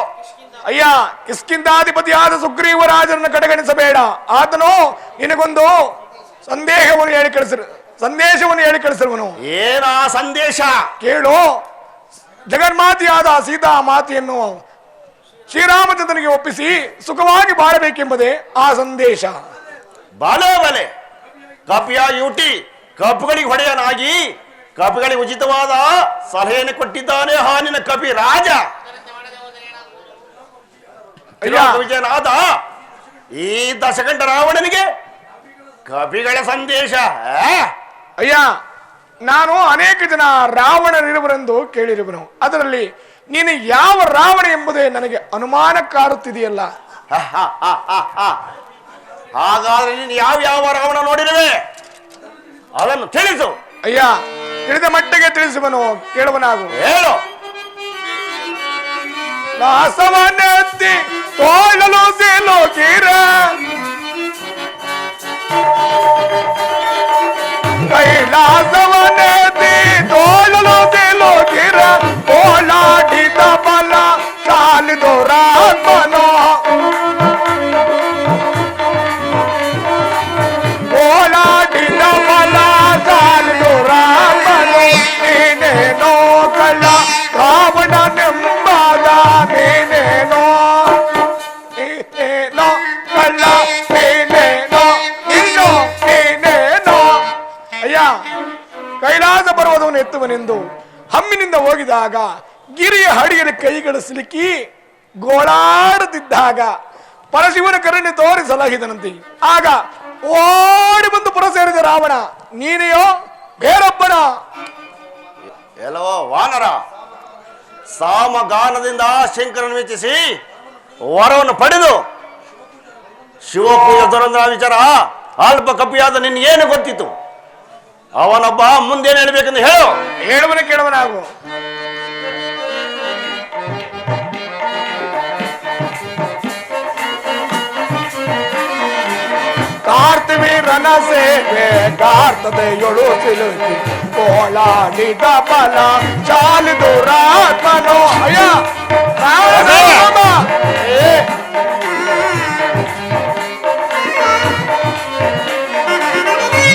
ಅಯ್ಯ, ಕಿಷ್ಕಿಂಧಾಧಿಪತಿಯಾದ ಸುಗ್ರೀವ ರಾಜರನ್ನು ಕಡೆಗಣಿಸಬೇಡ. ಆತನು ನಿನಗೊಂದು ಸಂದೇಶವನ್ನು ಹೇಳಿ ಕಳಿಸಿರುವನು. ಏನಾ ಸಂದೇಶ? ಕೇಳು. ಜಗನ್ಮಾತೆಯಾದ ಸೀತಾ ಮಾತೆಯನ್ನು ಶ್ರೀರಾಮಚಂದ್ರನಿಗೆ ಒಪ್ಪಿಸಿ ಸುಖವಾಗಿ ಬಾಳಬೇಕೆಂಬುದೇ ಆ ಸಂದೇಶ. ಬಲೆ ಬಲೆ, ಕಪಿಯ ಯುಟಿ ಕಪ್ಪುಗಳಿಗೆ ಹೊಡೆಯನಾಗಿ ಕಪಿಗಳಿಗೆ ಉಚಿತವಾದ ಸಲಹೆಯನ್ನು ಕೊಟ್ಟಿದ್ದಾನೆ ಹಾನಿನ ಕಪಿ ರಾಜ ವಿಜಯನಾದ ಈ ದಶಕಂಠ ರಾವಣನಿಗೆ ಕಪಿಗಳ ಸಂದೇಶ. ಅಯ್ಯ, ನಾನು ಅನೇಕ ಜನ ರಾವಣನಿರುವರೆಂದು ಕೇಳಿರುವನು. ಅದರಲ್ಲಿ ನೀನು ಯಾವ ರಾವಣ ಎಂಬುದೇ ನನಗೆ ಅನುಮಾನ ಕಾಡುತ್ತಿದೆಯಲ್ಲ. ಹಾಗಾದ್ರೆ ನೀನು ಯಾವ ರಾವಣ ನೋಡಿರುವೆ ಅದನ್ನು ತಿಳಿಸು. ಅಯ್ಯ, ತಿಳಿದ ಮಟ್ಟಿಗೆ ತಿಳಿಸುವನು, ಕೇಳುವನಾಗು. ಹೇಳು. ದಾಸವನೆತ್ತಿ ತೋಳಲು ಸಿಲುಕಿರ ಕೈಲಾಸವನೆತ್ತಿ ತೋಳಲು ಸಿಲುಕಿರ ಓಲಾಡಿದ ಬಲ ಚಾಲಿದು ರಾಮನೋ ಓಲಾಡಿದ ಬಲ ಚಾಲಿದು ರಾಮನೋ ನೀನೇನೋ ಕಳ್ಳ ರಾವಣನೆಂಬಾದ ನೀನೇನೋ ಕಳ್ಳ ನೀನೇನೋ ಇನ್ನೋ ನೀನೇನೋ. ಅಯ್ಯ, ಕೈಲಾಸ ಪರ್ವತವನ್ನು ಎತ್ತುವನೆಂದು ಹಮ್ಮಿನಿಂದ ಹೋಗಿದಾಗ ಗಿರಿಯ ಹಡಿಯಲ್ಲಿ ಕೈಗಳು ಸಿಲುಕಿ ಗೋಳಾಡುತ್ತಿದ್ದಾಗ ಪರಶಿವನ ಕರುಣೆ ತೋರಿ ಸಲಹಿದನಂತೆ. ಆಗ ಓಡಿ ಬಂದು ಪುರ ಸೇರಿದ ರಾವಣ ನೀನೆಯೋ ಬೇರೊಬ್ಬನ? ಎಲ್ಲವೋ ವಾನರ, ಸಾಮಗಾನದಿಂದ ಶಂಕರನ ಮೆಚ್ಚಿಸಿ ವರವನ್ನು ಪಡೆದು ಶಿವಪೂಜೆ ದುರಂದ್ರ ವಿಚಾರ ಅಲ್ಪ ಕಪಿಯಾದ ನಿನ್ಗೇನು ಗೊತ್ತಿತ್ತು? ಅವನೊಬ್ಬ ಮುಂದೇನು ಹೇಳ್ಬೇಕೆಂದು ಹೇಳು. ಹೇಳುವನ ಕೇಳುವನಾಗು. ಕಾರ್ತಿವೀರನ ಸೇವೆ ಗಾರ್ತದೆಯೊಳು ಸಿಲುಕಿ ಕೋಲಾಡಿದ ಬಲ ಚಾಲಿದು ರಾತ್ಮನು ಅಯ್ಯ ರಾಮ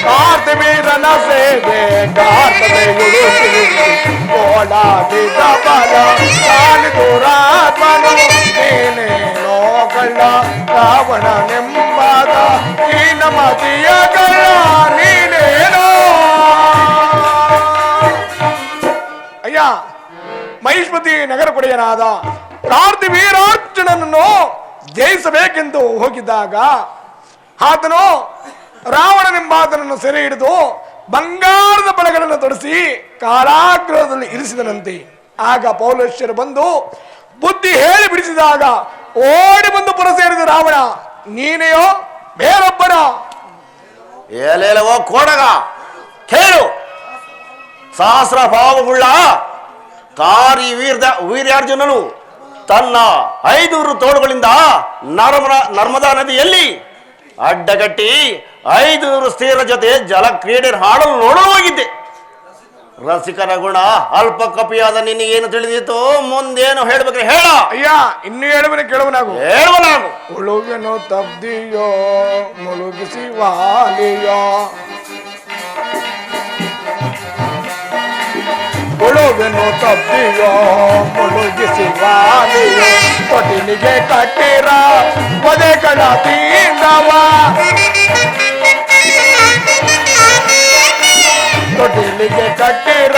ಕಾರ್ತಿವೀರನ ಸೇವೆ ಗಾರ್ತದೆಯೊಳು ಸಿಲುಕಿ ಕೋಲಾಡಿದ ಬಲ ಚಾಲಿದು ರಾತ್ಮನು ನೀನೇನೋ ಕಳ್ಳ ರಾವಣನೆಂಬಾದ ಈ ನಮತಿಯ ಕಳ್ಳ ನೀನೇನೋ ಅಯ್ಯ ಮಹಿಷ್ಮತಿ ನಗರ ಕೊಡೆಯನಾದ ಕಾರ್ತಿವೀರಾರ್ಜುನನನ್ನು ಜಯಿಸಬೇಕೆಂದು ಹೋಗಿದ್ದಾಗ ಆತನು ರಾವಣನೆಂಬಾತನನ್ನು ಸೆರೆ ಹಿಡಿದು ಬಂಗಾರದ ಬಳೆಗಳನ್ನು ತೊಡಿಸಿ ಕಾರಾಗೃಹದಲ್ಲಿ ಇರಿಸಿದನಂತೆ. ಆಗ ಪೌಲಶ್ಯರು ಬಂದು ಬುದ್ಧಿ ಹೇಳಿ ಬಿಡಿಸಿದಾಗ ಓಡಿ ಬಂದು ಪುರ ಸೇರಿದ ರಾವಣ ನೀನೆಯೋ ಬೇರೊಬ್ಬನ? ಏಲೇಲವೋ ಕೋಡಗ ಕೇಳು, ಸಹಸ್ರ ಭಾವವುಳ್ಳ ವೀರ್ಯಾರ್ಜುನನು ತನ್ನ 500 ತೋಳುಗಳಿಂದ ನರ್ಮದಾ ನದಿಯಲ್ಲಿ ಅಡ್ಡಗಟ್ಟಿ 500 ಸ್ತ್ರೀಯರ ಜೊತೆ ಜಲ ಕ್ರೀಡೆ ಹಾಡಲು ನೋಡಲು ಹೋಗಿದ್ದೆ. ರಸಿಕನ ಗುಣ ಅಲ್ಪ ಕಪಿಯಾದ ನಿನಗೇನು ತಿಳಿದಿತ್ತು? ಮುಂದೇನು ಹೇಳ್ಬೇಕ್ರೆ ಹೇಳ. ಅಯ್ಯ ಇನ್ನು ಹೇಳುವನೆ ಕೇಳುವನಾಗು. ಉಳುವೆನು ತಬ್ದಿಯೋ ಮುಳುಗಿಸಿ ವಾಲಿಯೋ, ಉಳುವೆನು ತಬ್ದಿಯೋ ಮುಳುಗಿಸಿ ವಾಲಿಯೋ, ತೊಟ್ಟಿಲಿಗೆ ಕಟ್ಟಿರ ಒದೆಗಳ ತೀಂದವ, ತೊಟ್ಟಿಲಿಗೆ ಕಟ್ಟಿರ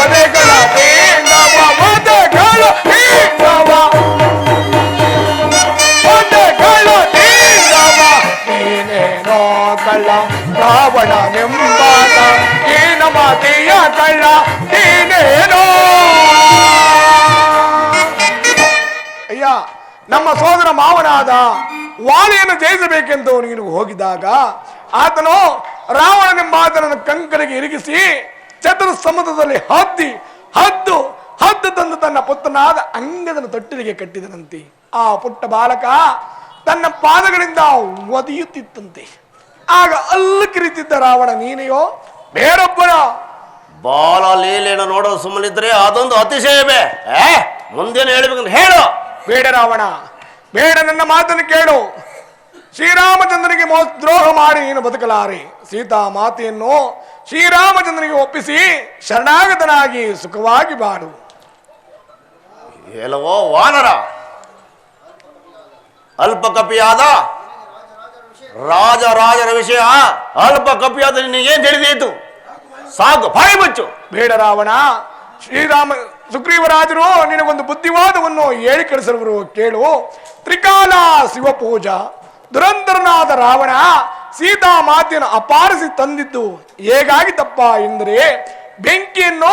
ಒದೆಗಳ ತೀಂದವ, ಒದೆಗಳ ತೀಂದವ, ಒದೆಗಳ ತೀಂದವ, ನೀನೇನೋ ಕಳ್ಳ ರಾವಣನೆಂಬಾತ ಈ ನಮತಿಯ ಕಳ್ಳ ನೀನೇನೋ. ಅಯ್ಯ ನಮ್ಮ ಸೋದರ ಮಾವನಾದ ವಾಲಿಯನ್ನು ಜಯಿಸಬೇಕೆಂದು ನೀನು ಹೋಗಿದಾಗ ಆತನು ರಾವಣನೆಂಬಾತನನ್ನು ಕಂಕರಿಗೆ ಇರಿಗಿಸಿ ಚತುರ ಸಮುದ್ರದಲ್ಲಿ ಹದ್ದು ತಂದು ತನ್ನ ಪುತ್ರನಾದ ಅಂಗದನ ತೊಟ್ಟಿಲಿಗೆ ಕಟ್ಟಿದನಂತೆ. ಆ ಪುಟ್ಟ ಬಾಲಕ ತನ್ನ ಪಾದಗಳಿಂದ ಒದೆಯುತ್ತಿತ್ತಂತೆ. ಆಗ ಅಲ್ಲು ಕಿರಿತಿದ್ದ ರಾವಣ ನೀನೆಯೋ ಬೇರೊಬ್ಬನ? ಬಾಲ ಲೀಲೆಯನ್ನು ನೋಡೋ ಸುಮ್ಮನಿದ್ರೆ ಅದೊಂದು ಅತಿಶಯವೇ. ಮುಂದೇನು ಹೇಳ್ಬೇಕಂತ ಹೇಳು. ಬೇಡ ರಾವಣ ಬೇಡ, ನನ್ನ ಮಾತನ್ನು ಕೇಳು. ಶ್ರೀರಾಮಚಂದ್ರನಿಗೆ ದ್ರೋಹ ಮಾಡಿ ನೀನು ಬದುಕಲಾರೆ. ಸೀತಾ ಮಾತೆಯನ್ನು ಶ್ರೀರಾಮಚಂದ್ರನಿಗೆ ಒಪ್ಪಿಸಿ ಶರಣಾಗತನಾಗಿ ಸುಖವಾಗಿ ಬಾಡು. ಎಲ್ಲವೋ ವಾನರ, ಅಲ್ಪ ಕಪಿಯಾದ ರಾಜರ ವಿಷಯ ಅಲ್ಪ ಕಪಿಯಾದ ನಿನಗೇನು ತಿಳಿದೀತು? ಸಾಕು, ಬಾಯಿ ಮುಚ್ಚು. ಬೇಡ ರಾವಣ, ಸುಗ್ರೀವರಾಜರು ನಿನಗೊಂದು ಬುದ್ಧಿವಾದವನ್ನು ಹೇಳಿ ಕಳಿಸಿರುವರು ಕೇಳು. ತ್ರಿಕಾಲ ಶಿವಪೂಜಾ ದುರಂಧರನಾದ ರಾವಣ ಸೀತಾ ಮಾತೆಯನ್ನು ಅಪಾರಿಸಿ ತಂದಿದ್ದು ಹೇಗಾಗಿ ತಪ್ಪ ಎಂದರೆ ಬೆಂಕಿಯನ್ನು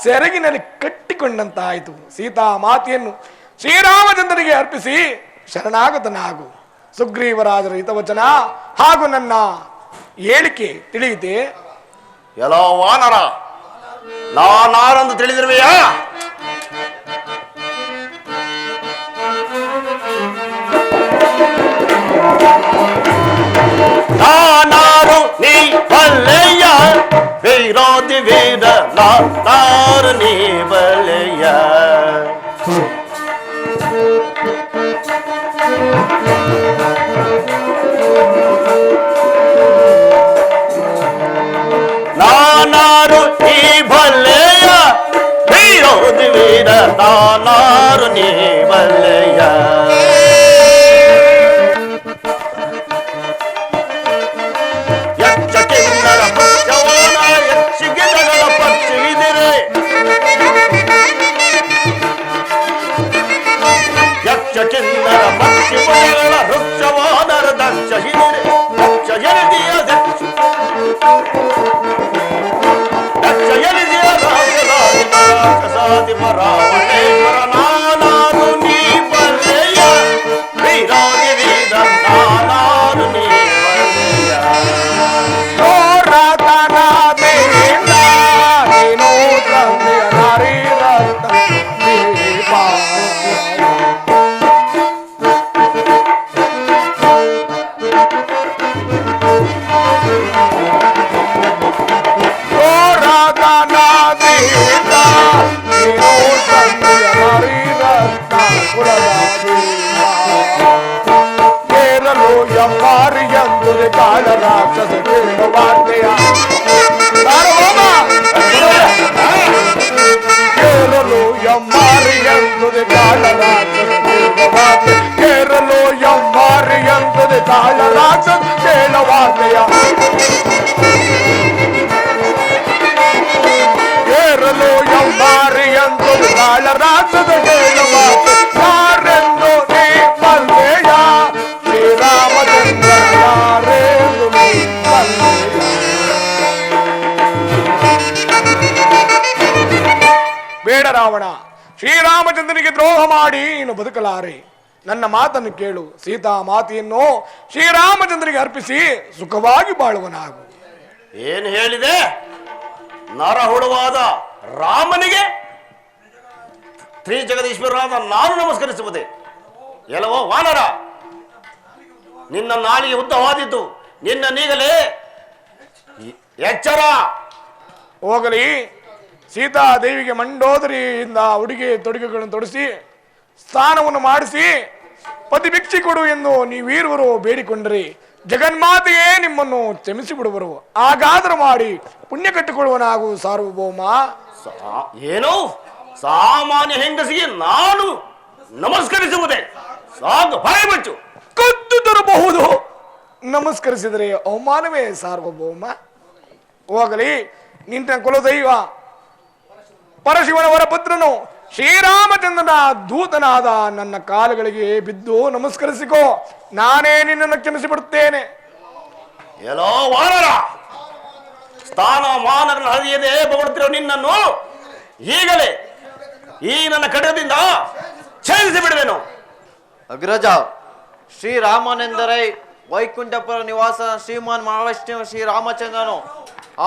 ಸೆರಗಿನಲ್ಲಿ ಕಟ್ಟಿಕೊಂಡಂತಾಯಿತು. ಸೀತಾ ಮಾತೆಯನ್ನು ಶ್ರೀರಾಮಚಂದ್ರನಿಗೆ ಅರ್ಪಿಸಿ ಶರಣಾಗತನಾಗು. ಸುಗ್ರೀವರಾಜರ ಹಿತವಚನ ಹಾಗೂ ನನ್ನ ಹೇಳಿಕೆ ತಿಳಿಯಿತೆ? ಎಲ್ಲೋ ವಾನರ, ನಾನಾರೆಂದು ತಿಳಿದಿರುವೆಯಾ? ನಾನಾರು ನೀ ಬಲ್ಲೆಯ ವಿರೋಧಿ ವೀರ, ನಾರು ನೀ ಬಲ್ಲೆಯ. ನಾನಾರು ನೀ ಬಲ್ಲೆಯ ವಿರೋಧಿ ವೀರ, ನಾನಾರು ನೀ ಬಲ್ಲೆಯ. ಯಕ್ಷ ಕಿನ್ನರ ಪಕ್ಷವಾನ ಯಕ್ಷಿಗೆ ಜಗಳ ಪಕ್ಷವಿದಿರೆ, ಯಕ್ಷ ಕಿನ್ನರ ಪಕ್ಷಿಗಳ ವೃಕ್ಷವಾನರ ದಕ್ಷ ಹಿಡಿರೆ, ದಕ್ಷ ಎನಿದಿಯ ದಕ್ಷ ಎನಿದಿಯ ರಾಜರಾಜ ರಾಕ್ಷಸಾಧಿಪ ರಾವಣೇಶ್ವರ. ನಾನಾರು ನೀ ಬಲ್ಲೆಯ ರಾಮಚಂದ್ರನಿಗೆ ದ್ರೋಹ ಮಾಡಿ ನೀನು ಬದುಕಲಾರೆ. ನನ್ನ ಮಾತನ್ನು ಕೇಳು. ಸೀತಾ ಮಾತೆಯನ್ನು ಶ್ರೀರಾಮಚಂದ್ರನಿಗೆ ಅರ್ಪಿಸಿ ಸುಖವಾಗಿ ಬಾಳುವನಾಗು. ಏನು ಹೇಳಿದೆ? ನರಹುಡುವಾದ ರಾಮನಿಗೆ ಶ್ರೀ ಜಗದೀಶ್ವರನಾದ ನಾನು ನಮಸ್ಕರಿಸುವುದೇ? ಎಲ್ಲವೋ ವಾನರ, ನಿನ್ನ ನಾಲಿಗೆ ಉದ್ದವಾದಿದ್ದು, ನಿನ್ನ ನೀಗಲೇ ಎಚ್ಚರ. ಹೋಗಲಿ. ಸೀತಾದೇವಿಗೆ ಮಂಡೋದರಿಯಿಂದ ಉಡುಗೆ ತೊಡುಗೆಗಳನ್ನು ತೊಡಿಸಿ ಸ್ನಾನವನ್ನು ಮಾಡಿಸಿ ಪತಿ ಭಿಕ್ಷೆ ಕೊಡು ಎಂದು ನೀವೀರುವರು ಬೇಡಿಕೊಂಡರೆ ಜಗನ್ಮಾತೆಯೇ ನಿಮ್ಮನ್ನು ಕ್ಷಮಿಸಿ ಬಿಡುವರು. ಹಾಗಾದರೂ ಮಾಡಿ ಪುಣ್ಯ ಕಟ್ಟಿಕೊಳ್ಳುವನಾಗು ಸಾರ್ವಭೌಮ. ಏನು ಸಾಮಾನ್ಯ ಹೆಂಗಸಿಗೆ ನಾನು ನಮಸ್ಕರಿಸುವುದೇ? ಸಾಕು, ಬಾಯಿ ಮುಚ್ಚು. ಕದ್ದು ತರಬಹುದು. ನಮಸ್ಕರಿಸಿದರೆ ಅವಮಾನವೇ ಸಾರ್ವಭೌಮ. ಹೋಗಲಿ. ನಿನ್ನ ಕುಲದೈವ ಪರಶಿವನವರ ಪುತ್ರನು ಶ್ರೀರಾಮಚಂದ್ರನ ದೂತನಾದ ನನ್ನ ಕಾಲುಗಳಿಗೆ ಬಿದ್ದು ನಮಸ್ಕರಿಸಿಕೋ. ನಾನೇ ನಿನ್ನನ್ನು ಕ್ಷಮಿಸಿಬಿಡುತ್ತೇನೆ. ಎಲ್ಲೋ ವಾನರ, ಸ್ಥಾನಮಾನಗಳ ಹರಿಯದೆ ಬರುತ್ತಿರೋ ನಿನ್ನನ್ನು ಈಗಲೇ ಈ ನನ್ನ ಕಡದಿಂದ ಛೇದಿಸಿ ಬಿಡುವೆನು. ಅಗ್ರಜ, ಶ್ರೀರಾಮನೆಂದರೆ ವೈಕುಂಠಪುರ ನಿವಾಸ ಶ್ರೀಮಾನ್ ಮಹಾವಿಷ್ಣು ಶ್ರೀರಾಮಚಂದ್ರನು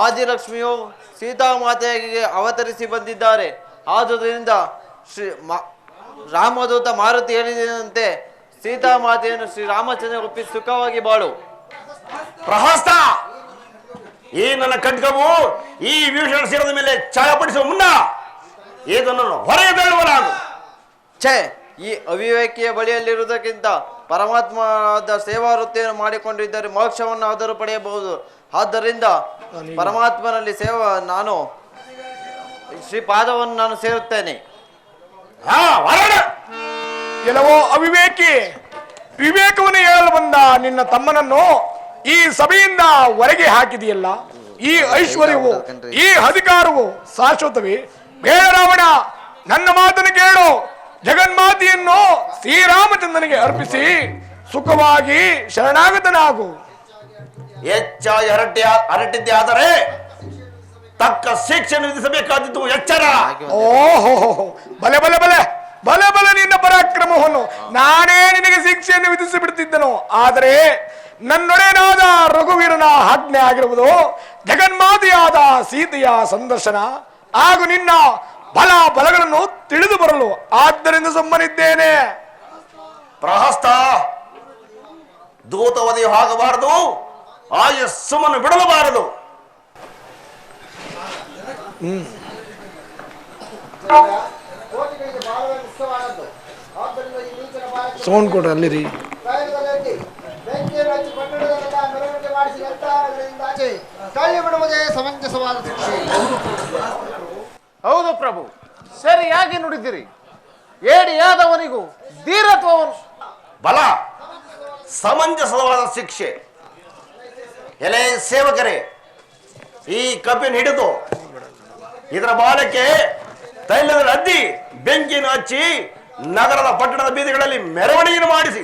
ಆದಿಲಕ್ಷ್ಮಿಯು ಸೀತಾಮಾತೆಗೆ ಅವತರಿಸಿ ಬಂದಿದ್ದಾರೆ. ಆದುದರಿಂದ ರಾಮದೂತ ಮಾರುತಿ ಹೇಳಿದಂತೆ ಸೀತಾಮಾತೆಯನ್ನು ಶ್ರೀರಾಮಚಂದ್ರ ಒಪ್ಪಿ ಸುಖವಾಗಿ ಬಾಳು. ಪ್ರಹಸ್ತ, ಈ ನನ್ನ ಖಡ್ಗವು ಈ ವಿಭೀಷಣ ಶಿರದ ಮೇಲೆ ಛಾಯಪಡಿಸುವ ಮುನ್ನ ಇದನ್ನು ಹೊರಗೆ ತಳ್ಳುವನಾಗು. ಛೇ, ಈ ಅವಿವೇಕಿಯ ಬಳಿಯಲ್ಲಿರುವುದಕ್ಕಿಂತ ಪರಮಾತ್ಮದ ಸೇವಾ ವೃತ್ತಿಯನ್ನು ಮಾಡಿಕೊಂಡಿದ್ದರೆ ಮೋಕ್ಷವನ್ನು ಆದರೂ ಪಡೆಯಬಹುದು. ಆದ್ದರಿಂದ ಪರಮಾತ್ಮನಲ್ಲಿ ನಾನು ಶ್ರೀಪಾದವನ್ನು ನಾನು ಸೇರುತ್ತೇನೆ. ಎಲ್ಲವೋ ಅವಿವೇಕಿ, ವಿವೇಕವನ್ನು ಹೇಳಲು ಬಂದ ನಿನ್ನ ತಮ್ಮನನ್ನು ಈ ಸಭೆಯಿಂದ ಹೊರಗೆ ಹಾಕಿದೆಯಲ್ಲ. ಈ ಐಶ್ವರ್ಯವು ಈ ಅಧಿಕಾರವು ಶಾಶ್ವತವೇ? ಬೇಡ ರಾವಣ, ನನ್ನ ಮಾತನ್ನು ಕೇಳು. ಜಗನ್ಮಾತೆಯನ್ನು ಶ್ರೀರಾಮಚಂದ್ರನಿಗೆ ಅರ್ಪಿಸಿ ಸುಖವಾಗಿ ಶರಣಾಗತನಾಗು. ಹೆಚ್ಚಾಗಿ ಹರಟಿದ್ದೆ ಆದರೆ ತಕ್ಕ ಶಿಕ್ಷೆಯನ್ನು ವಿಧಿಸಬೇಕಾದಿತ್ತು. ಎಚ್ಚರ. ಓಹೋ, ಬಲೆ ಬಲೆ ಬಲೆ ಬಲೆ ಬಲೆ ನಿನ್ನ ಪರಾಕ್ರಮವನ್ನು. ನಾನೇ ನಿನಗೆ ಶಿಕ್ಷೆಯನ್ನು ವಿಧಿಸಿ ಬಿಡುತ್ತಿದ್ದನು. ಆದರೆ ನನ್ನೊಡೆಯನಾದ ರಘುವೀರನ ಆಜ್ಞೆ ಆಗಿರುವುದು ಜಗನ್ಮಾತೆಯಾದ ಸೀತೆಯ ಸಂದರ್ಶನ ಹಾಗೂ ನಿನ್ನ ಬಲಗಳನ್ನು ತಿಳಿದು ಬರಲು. ಆದ್ದರಿಂದ ಸುಮ್ಮನಿದ್ದೇನೆ. ಪ್ರಹಸ್ತ, ದೂತವದೆಯು ಆಗಬಾರದು, ಆಯಸ್ಸನ್ನು ಬಿಡಲಬಾರದು. ಸೌಂಡ್ ಕೊಡ್ರಿ ಅಲ್ಲಿರಿ. ಹೌದು ಪ್ರಭು, ಸರಿಯಾಗಿ ನುಡಿದಿರಿ. ಏಡಿಯಾದವನಿಗೂ ಧೀರತ್ವವನ್ನು ಬಲ ಸಮಂಜಸವಾದ ಶಿಕ್ಷೆ. ಎಲೆ ಸೇವಕರೇ, ಈ ಕಬ್ಬಿನ ಹಿಡಿದು ಇದರ ಬಾಲಕ್ಕೆ ತೈಲದ ಅದ್ದಿ ಬೆಂಕಿಯನ್ನು ಹಚ್ಚಿ ನಗರದ ಪಟ್ಟಣದ ಬೀದಿಗಳಲ್ಲಿ ಮೆರವಣಿಗೆಯನ್ನು ಮಾಡಿಸಿ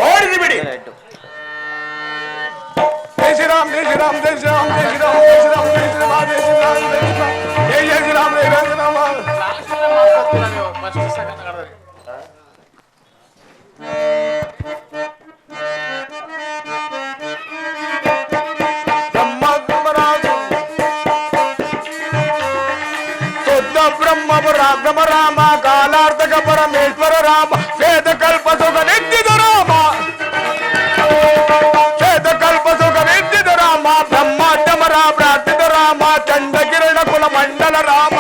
ಓಡಿಸಿ ಬಿಡಿ. ಜೈ ಶ್ರೀರಾಮ್, ಜೈ ಶ್ರೀರಾಮ್, ಜೈ ಶ್ರೀರಾಮ್, ಜೈ ಶ್ರೀರಾಮ್, ಜೈ ಶ್ರೀರಾಮ್, ಜೈ ಶ್ರೀರಾಮ್, ಜೈ ಶ್ರೀರಾಮ್, ಜೈ ಶ್ರೀರಾಮ್, ಜೈ ಜೈ ಶ್ರೀರಾಮ್, ಜೈ ರಾಮ ರಾಮ. ಬ್ರಹ್ಮ ರಾಮ ಕಾಲಾರ್ಥಕ ಪರಮೇಶ್ವರ ರಾಮ ವೇದ ಕಲ್ಪ ಸುಖ ನಿತ್ಯದ ರಾಮ, ವೇದ ಕಲ್ಪ ಸುಖ ನಿತ್ಯದ ರಾಮ, ಬ್ರಹ್ಮಾಡ್ಯಮರ ಪ್ರಾರ್ಥಿತ ರಾಮ, ಚಂಡ ಕಿರಣ ಕುಲ ಮಂಡಲ ರಾಮ,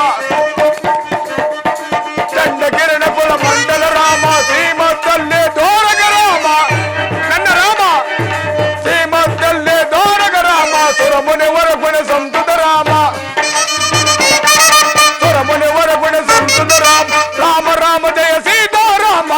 ಚಂಡ ಕಿರಣ ಕುಲ ಮಂಡಲ ರಾಮ, ಶ್ರೀಮತ್ತಲ್ಲೇ ದೋರಗ ರಾಮ, ನನ್ನ ರಾಮ ಶ್ರೀಮತ್ತಲ್ಲೇ ದೋರಗ ರಾಮ, ಸುರಮುನಿವರ ಗುಣ ಸಂತುತ ರಾಮ, ಸುರಮುನಿವರ ಗುಣ ಸಂತುತ ರಾಮ, ರಾಮ ರಾಮ ಜಯ ಸೀತಾರಾಮ.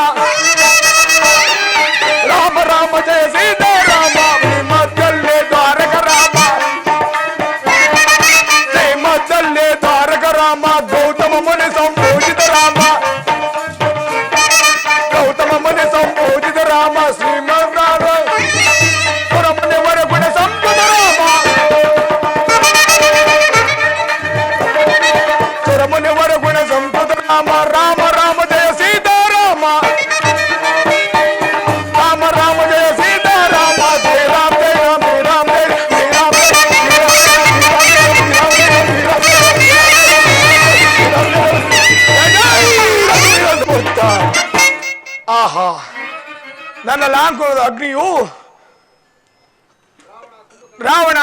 ಸಮರ್ಥ. ಆಹಾ, ನನ್ನ ಲಾಂಛನದ ಅಗ್ನಿಯು ರಾವಣ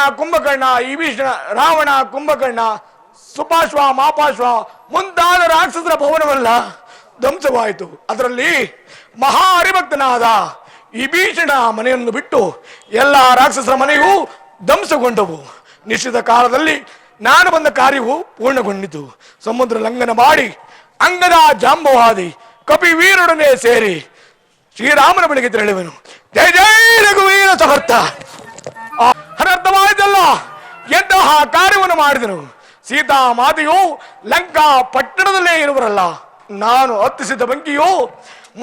ಕುಂಭಕರ್ಣ ಸುಪಾಶ್ವ ಮಾಪಾಶ್ವ ಮುಂತಾದ ರಾಕ್ಷಸರ ಭವನವಲ್ಲ ಧ್ವಂಸವಾಯಿತು. ಅದರಲ್ಲಿ ಮಹಾ ಹರಿಭಕ್ತನಾದ ಈ ಭೀಷಣ ಮನೆಯನ್ನು ಬಿಟ್ಟು ಎಲ್ಲ ರಾಕ್ಷಸರ ಮನೆಯೂ ಧ್ವಂಸಗೊಂಡವು. ನಿಶ್ಚಿತ ಕಾಲದಲ್ಲಿ ನಾನು ಬಂದ ಕಾರ್ಯವು ಪೂರ್ಣಗೊಂಡಿತು. ಸಮುದ್ರ ಲಂಘನ ಮಾಡಿ ಅಂಗದ ಜಾಂಬವಾದಿ ಕಪಿವೀರೊಡನೆ ಸೇರಿ ಶ್ರೀರಾಮನ ಬಳಿಗೆ ತೆರಳುವೆನು. ಜಯ ಜಯ ರಘುವೀರ ಸಮರ್ಥ. ಅನರ್ಥವಾಯಿತಲ್ಲ, ಎಂತಹ ಕಾರ್ಯವನ್ನು ಮಾಡಿದನು. ಸೀತಾ ಮಾತೆಯು ಲಂಕಾ ಪಟ್ಟಣದಲ್ಲೇ ಇರುವರಲ್ಲ, ನಾನು ಹತ್ತಿಸಿದ ಬೆಂಕಿಯು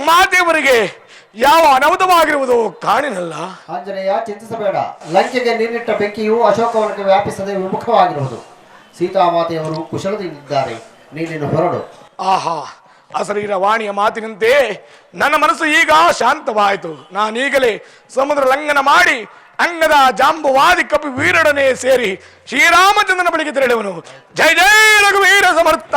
ಮಾತೆಯವರಿಗೆ ಯಾವ ಅನಾಹುತವಾಗಿರುವುದು ಕಾಣಿನಲ್ಲ. ಆಂಜನೇಯ, ಚಿಂತಿಸಬೇಡ. ಲಂಕೆಗೆ ನೀರಿಟ್ಟ ಬೆಂಕಿಯು ಅಶೋಕವನಕ್ಕೆ ವ್ಯಾಪಿಸದೆ ವಿಮುಖವಾಗಿರುವುದು. ಸೀತಾಮಾತೆಯವರು ಕುಶಲದಿಂದಿದ್ದಾರೆ, ನೀನಿನ್ನು ಹೊರಡು. ಆಹಾ, ಅಶರೀರ ವಾಣಿಯ ಮಾತಿನಂತೆ ನನ್ನ ಮನಸ್ಸು ಈಗ ಶಾಂತವಾಯಿತು. ನಾನೀಗಲೇ ಸಮುದ್ರ ಲಂಘನ ಮಾಡಿ ಅಂಗದ ಜಾಂಬವಾದಿ ಕಪಿ ವೀರೊಡನೆ ಸೇರಿ ಶ್ರೀರಾಮಚಂದ್ರನ ಬಳಿಗೆ ತೆರಳುವನು. ಜಯ ಜಯ ರಘುವೀರ ಸಮರ್ಥ.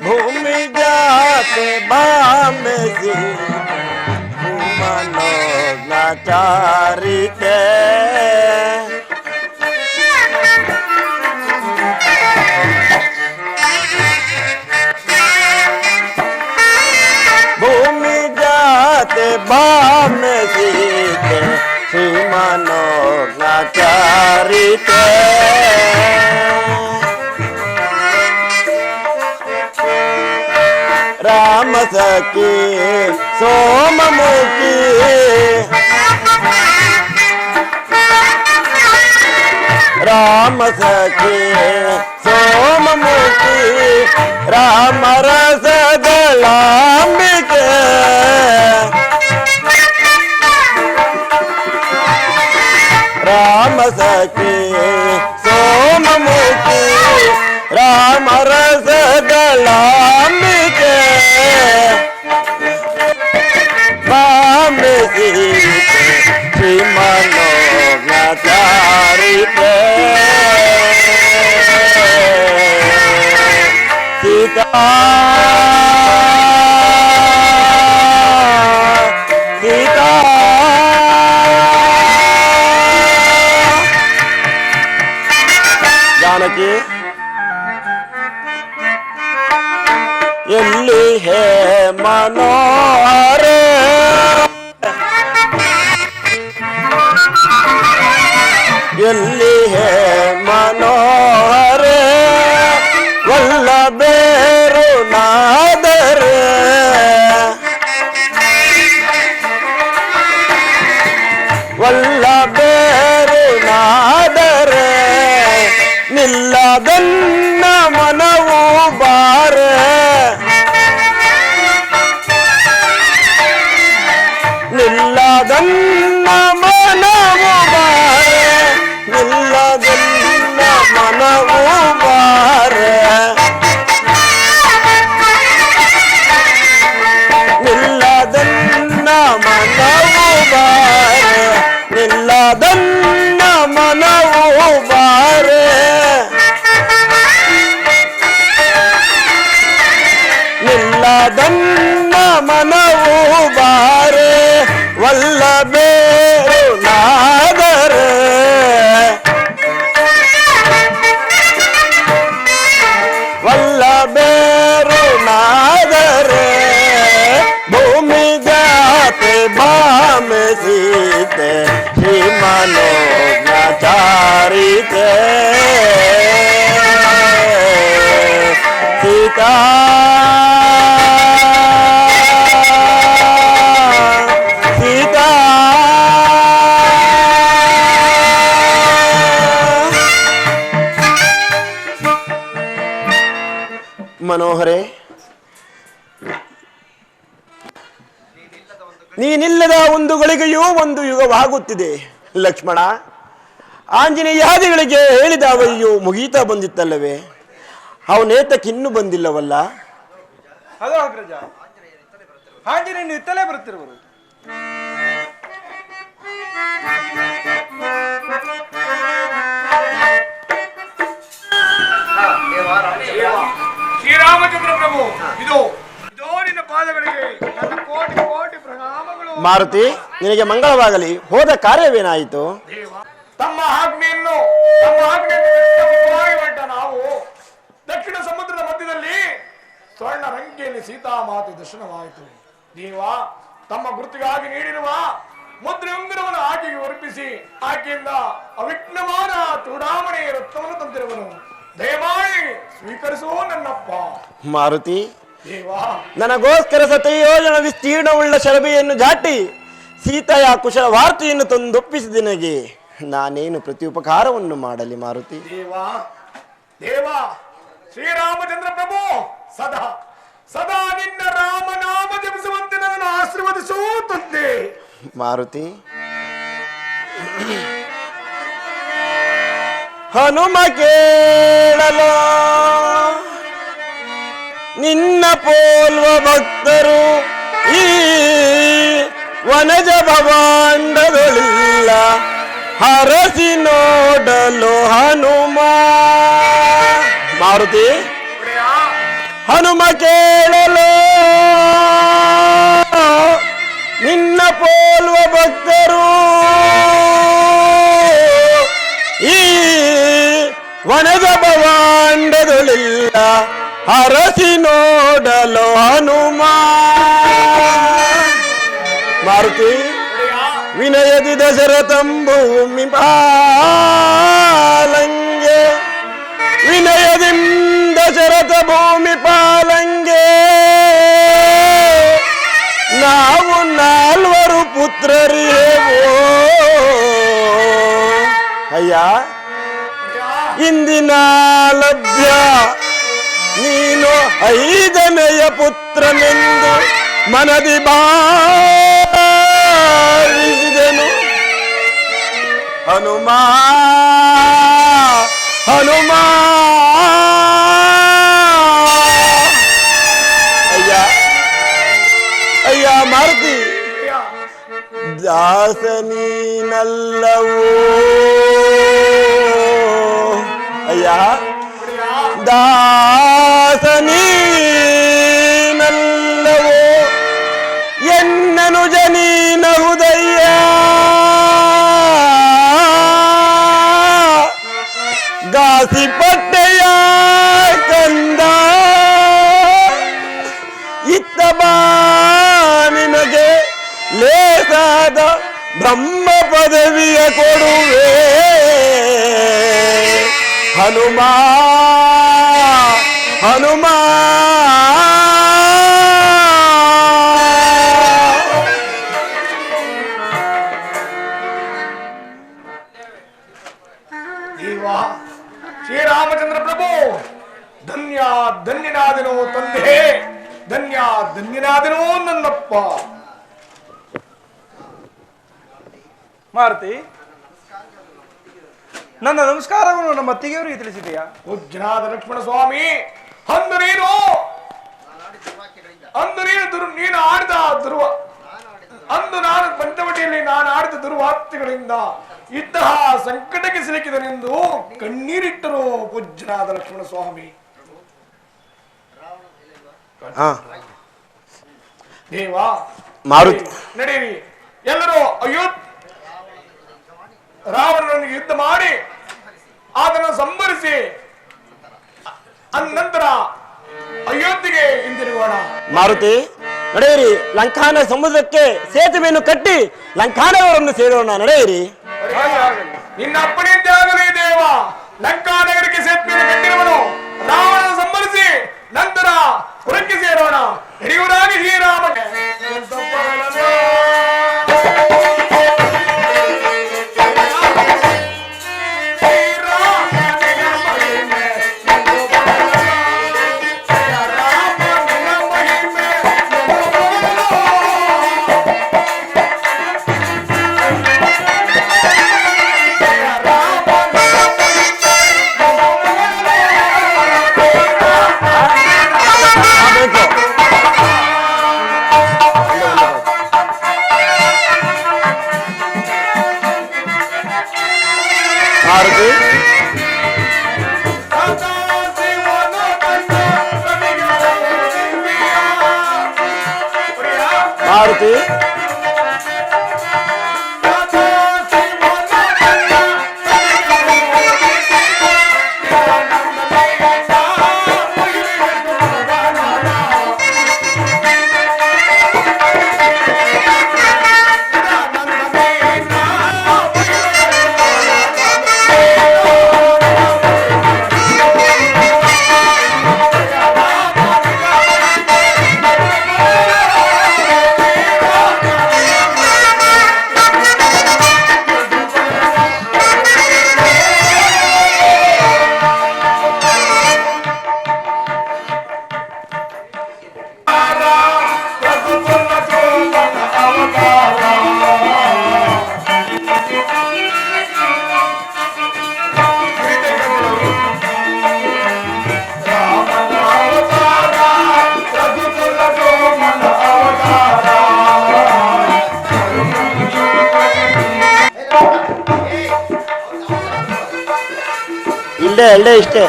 ಭೂಮಿ ಜಾತೆ ಬಾಮೆಸಿ ಮನೋಜ್ಞಾಚಾರಿತೆ ಭೂಮಿ ಜಾತೆ ಬಾಮೆಸಿತೆ ಶ್ರೀ ಮನೋಜ್ಞಾಚಾರಿತೆ राम सखी सोममुखी राम सखी सोममुखी राम रस गलांबिके राम सखी सोममुखी राम रस गलांबिके श्री मनोज्ञाचारिते सीता सीता जानकी ಎಲ್ಲಿ ಹೇ ಮನೋಹರ ಎಲ್ಲಿ ಹೇ ಮನೋಹರ ವಲ್ಲಭೇರು ನಾದರ ವಲ್ಲಭೇರು ನಾದರ ನಿಲ್ಲದನ್ನ ಮನವು ಬಾರ ನಿಲ್ಲದನ್ನ ಮನವು ಬಾರ ನಿಲ್ಲದನ್ನ ಮನವು ಬಾರ ನಿಲ್ಲದನ್ನ ಮನವು ಬಾರ ನಿಲ್ಲದನ್ನ ಮನವು ಬಾರ ನಿಲ್ಲದನ್ನ ಮನವು ಬಾರ ವಲ್ಲಭೇರು ನಾದರ ವಲ್ಲಭೇರು ನಾದರ ಭೂಮಿ ಜಾತೆ ಬಾಮೆ ಸೀತೆ ಶ್ರೀ ಮನೋಜ್ಞಾಚಾರಿತೆ ಸೀತಾ ಸೀತಾ ಮನೋಹರೇ, ನೀನಿಲ್ಲದ ಒಂದು ಗಳಿಗೆಯೂ ಒಂದು ಯುಗವಾಗುತ್ತಿದೆ. ಲಕ್ಷ್ಮಣ, ಆಂಜನೇಯಾದಿಗಳಿಗೆ ಹೇಳಿದ ಅವಧಿಯು ಮುಗೀತಾ ಬಂದಿತ್ತಲ್ಲವೇ? ಅವನೇತಕ್ಕಿನ್ನೂ ಬಂದಿಲ್ಲವಲ್ಲ? ಅದು ಅಗ್ರಜ, ಆಂಜನೇಯನು ಇತ್ತಲೇ ಬರುತ್ತಿರುವರು. ಶ್ರೀರಾಮಚಂದ್ರ ಪ್ರಭು, ಇದು ಇದೋ ನಿನ್ನ ಪಾದಗಳಿಗೆ ನನ್ನ ಕೋಟಿ ಕೋಟಿ ಪ್ರಣಾಮಗಳು. ಮಾರುತಿ, ನಿನಗೆ ಮಂಗಳವಾಗಲಿ. ಹೋದ ಕಾರ್ಯವೇನಾಯಿತು? ತಮ್ಮ ಆಜ್ಞೆಯನ್ನು ಹೊರಟ ನಾವು ದಕ್ಷಿಣ ಸಮುದ್ರದ ಮಧ್ಯದಲ್ಲಿ ಸ್ವರ್ಣ ರಂಕೆಯಲ್ಲಿ ಸೀತಾಮಾತೆ ದರ್ಶನವಾಯಿತು. ದೇವ, ತಮ್ಮ ಗುರುತಿಗಾಗಿ ನೀಡಿರುವ ಮುದ್ರೆ ಉಂಗುರವನ್ನು ಆಕೆಗೆ ಅರ್ಪಿಸಿ ಆಕೆಯಿಂದ ಅವಿಘ್ನವಾದ ಚೂಡಾಮಣಿ ರತ್ನವನ್ನು ತಂದಿರುವನು. ದಯಮಾಡಿ ಸ್ವೀಕರಿಸುವ ನನ್ನಪ್ಪ. ಮಾರುತಿ, ದೇವ, ನನಗೋಸ್ಕರ ಸತಯೋಜನ ವಿಸ್ತೀರ್ಣವುಳ್ಳ ಶರಭೆಯನ್ನು ದಾಟಿ ಸೀತೆಯ ಕುಶಲ ವಾರ್ತೆಯನ್ನು ತಂದೊಪ್ಪಿಸಿದ ನಿನಗೆ ನಾನೇನು ಪ್ರತ್ಯುಪಕಾರವನ್ನು ಮಾಡಲಿ ಮಾರುತಿ? ದೇವ ಶ್ರೀರಾಮಚಂದ್ರ ಪ್ರಭು, ಸದಾ ಸದಾ ನಿನ್ನ ರಾಮನಾಮ ಜಪಿಸುವಂತೆ ನನ್ನನ್ನು ಆಶೀರ್ವದಿಸೂ ತಂದೆ. ಮಾರುತಿ, ಹನುಮ ಕೇಳಲು ನಿನ್ನ ಪೋಲ್ವ ಭಕ್ತರು ಈ ವನಜ ಭವಾಂಡಗಳಿಲ್ಲ, ಹರಸಿ ನೋಡಲು ಹನುಮ. ಮಾರುತಿ, ಹನುಮ ಕೇಳಲು ನಿನ್ನ ಪೋಲ್ವ ಭಕ್ತರು ಈ ವನದ ಭವಾಂಡದೊಳಿಲ್ಲ, ಹರಸಿ ನೋಡಲು ಹನುಮ. ಮಾರುತಿ, ವಿನಯದಿ ದಶರಥಂಭೂಮಿ ಪಾಲಂಗೆ, ವಿನಯದಿ ದಶರಥ ಭೂಮಿ ಪಾಲಂಗೆ, ನಾವು ನಾಲ್ವರು ಪುತ್ರರಿಯೇವೋ. ಅಯ್ಯ, ಇಂದಿನ ಲಭ್ಯ ನೀನು ಐದನೆಯ ಪುತ್ರನೆಂದು ಮನದಿ ಬಾರಿಸಿದೆನು. ಹನುಮ ಹನುಮ, ಅಯ್ಯ ಅಯ್ಯ ಮಾರುತಿ, ದಾಸನೀನಲ್ಲವೋ. ಅಯ್ಯ, ದಾಸನೀನಲ್ಲವೋ ಎನ್ನನು ಜನೀನ ಹೃದಯ. ಗಾಸಿ ಪಟ್ಟೆಯ ಕಂದ ಇತ್ತ ಬಾ, ನಿನಗೆ ಲೇಸಾದ ಬ್ರಹ್ಮ ಪದವಿಯ ಕೊಡುವೆ. ಹನುಮ ಹನುಮ, ಶ್ರೀರಾಮಚಂದ್ರ ಪ್ರಭು, ಧನ್ಯ ಧನ್ಯನಾದನೋ ತಂದೆ, ಧನ್ಯ ಧನ್ಯನಾದನೋ ನನ್ನಪ್ಪ. ಮಾರುತಿ, ನನ್ನ ನಮಸ್ಕಾರವನ್ನು ನಮ್ಮ ಅತ್ತಿಗೆಯವರಿಗೆ ತಿಳಿಸಿದೆಯಾ? ಪೂಜ್ಯನಾದ ಲಕ್ಷ್ಮಣ ಸ್ವಾಮಿ, ಅಂದು ನೀನು ನೀನು ಆಡಿದ ಅಂದು ನಾನು ಪಂಚವಟಿಯಲ್ಲಿ ನಾನು ಆಡಿದ ದುರ್ವಾರ್ತೆಗಳಿಂದ ಇಂತಹ ಸಂಕಟಕ್ಕೆ ಸಿಲುಕಿದನೆಂದು ಕಣ್ಣೀರಿಟ್ಟರು ಪೂಜ್ಯನಾದ ಲಕ್ಷ್ಮಣ ಸ್ವಾಮಿ. ದೇವ, ಮಾರುತಿ, ನಡೆಯಿರಿ, ಎಲ್ಲರೂ ರಾವಣನೊಂದಿಗೆ ಯುದ್ಧ ಮಾಡಿ ಅದನ್ನು ಸಂಹರಿಸಿ ಅನಂತರ ಅಯೋಧ್ಯೆಗೆ ಹಿಂದಿರುಗೋಣ. ಮಾರುತಿ, ನಡೆಯಿರಿ, ಲಂಕಾನ ಸಮುದ್ರಕ್ಕೆ ಸೇತುವೆಯನ್ನು ಕಟ್ಟಿ ಲಂಕಾನವರನ್ನು ಸೇರೋಣ. ನಡೆಯಿರಿ. ನಿನ್ನ ಅಪ್ಪಣೆಯಂತೆ ಆಗಲಿ ದೇವ. ಲಂಕಾ ನಗರಕ್ಕೆ ಸೇತುವೆಯನ್ನು ಕಟ್ಟಿರುವನು ರಾವಣನ ಸಂಹರಿಸಿ ನಂತರ ಪುರಕ್ಕೆ ಸೇರೋಣ. ಹಿರಿಯೂರಾಗಿ ಶ್ರೀರಾಮ ಮಾತೆ. ಇಲ್ಲೇ ಇಷ್ಟೇ.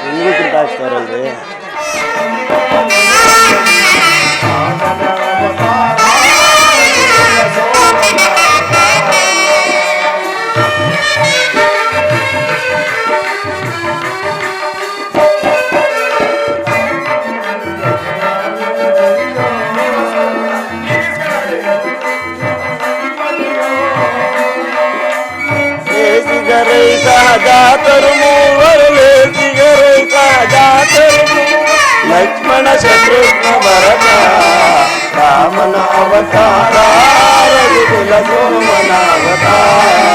ನಿಮಗೂ ಪ್ರಿಂಟ್ ಹಾಕ್ತಾರಲ್ರಿ. ಲಕ್ಷ್ಮಣ ಶತ್ರುಘ್ನ ಭರತ ರಾಮನ ಅವತಾರ ರಘುಕುಲ ಸೋಮನ ಅವತಾರ.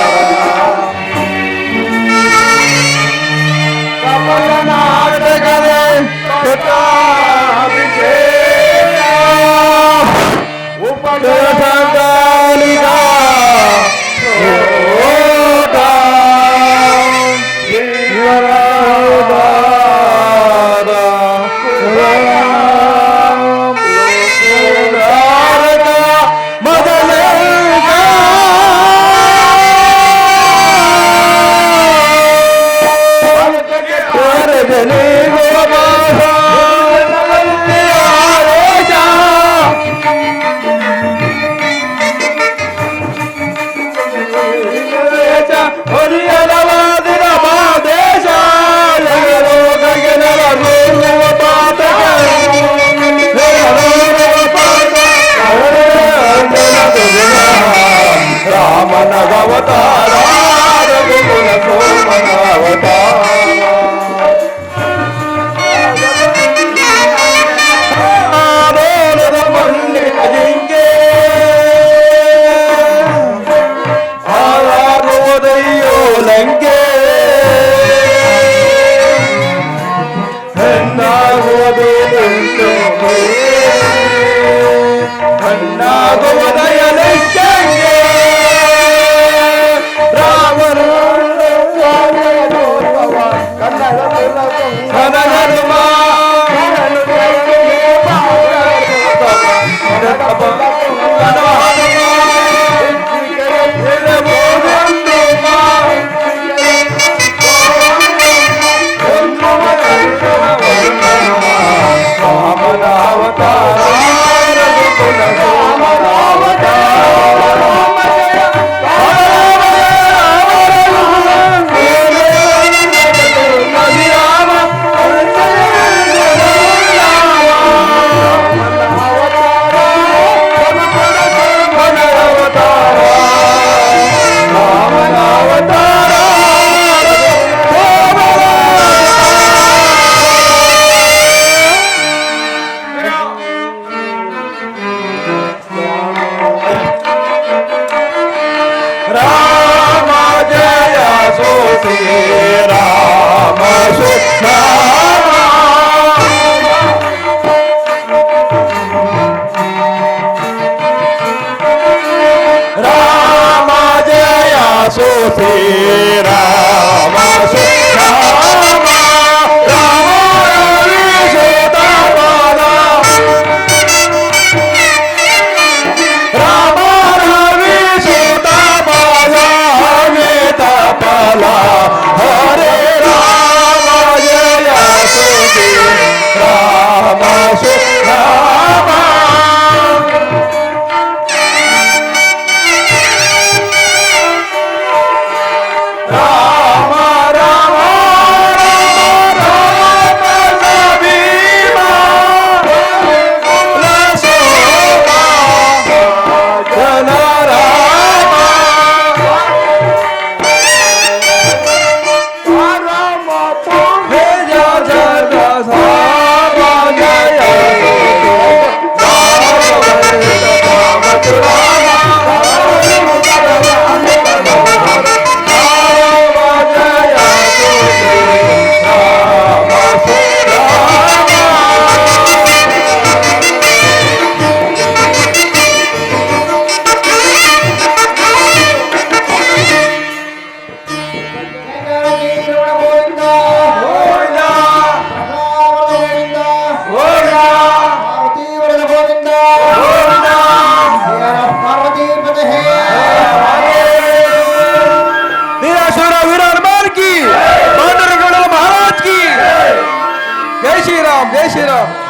जय श्री राम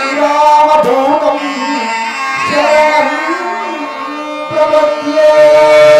श्रीरामदूतं शरणं प्रपद्ये।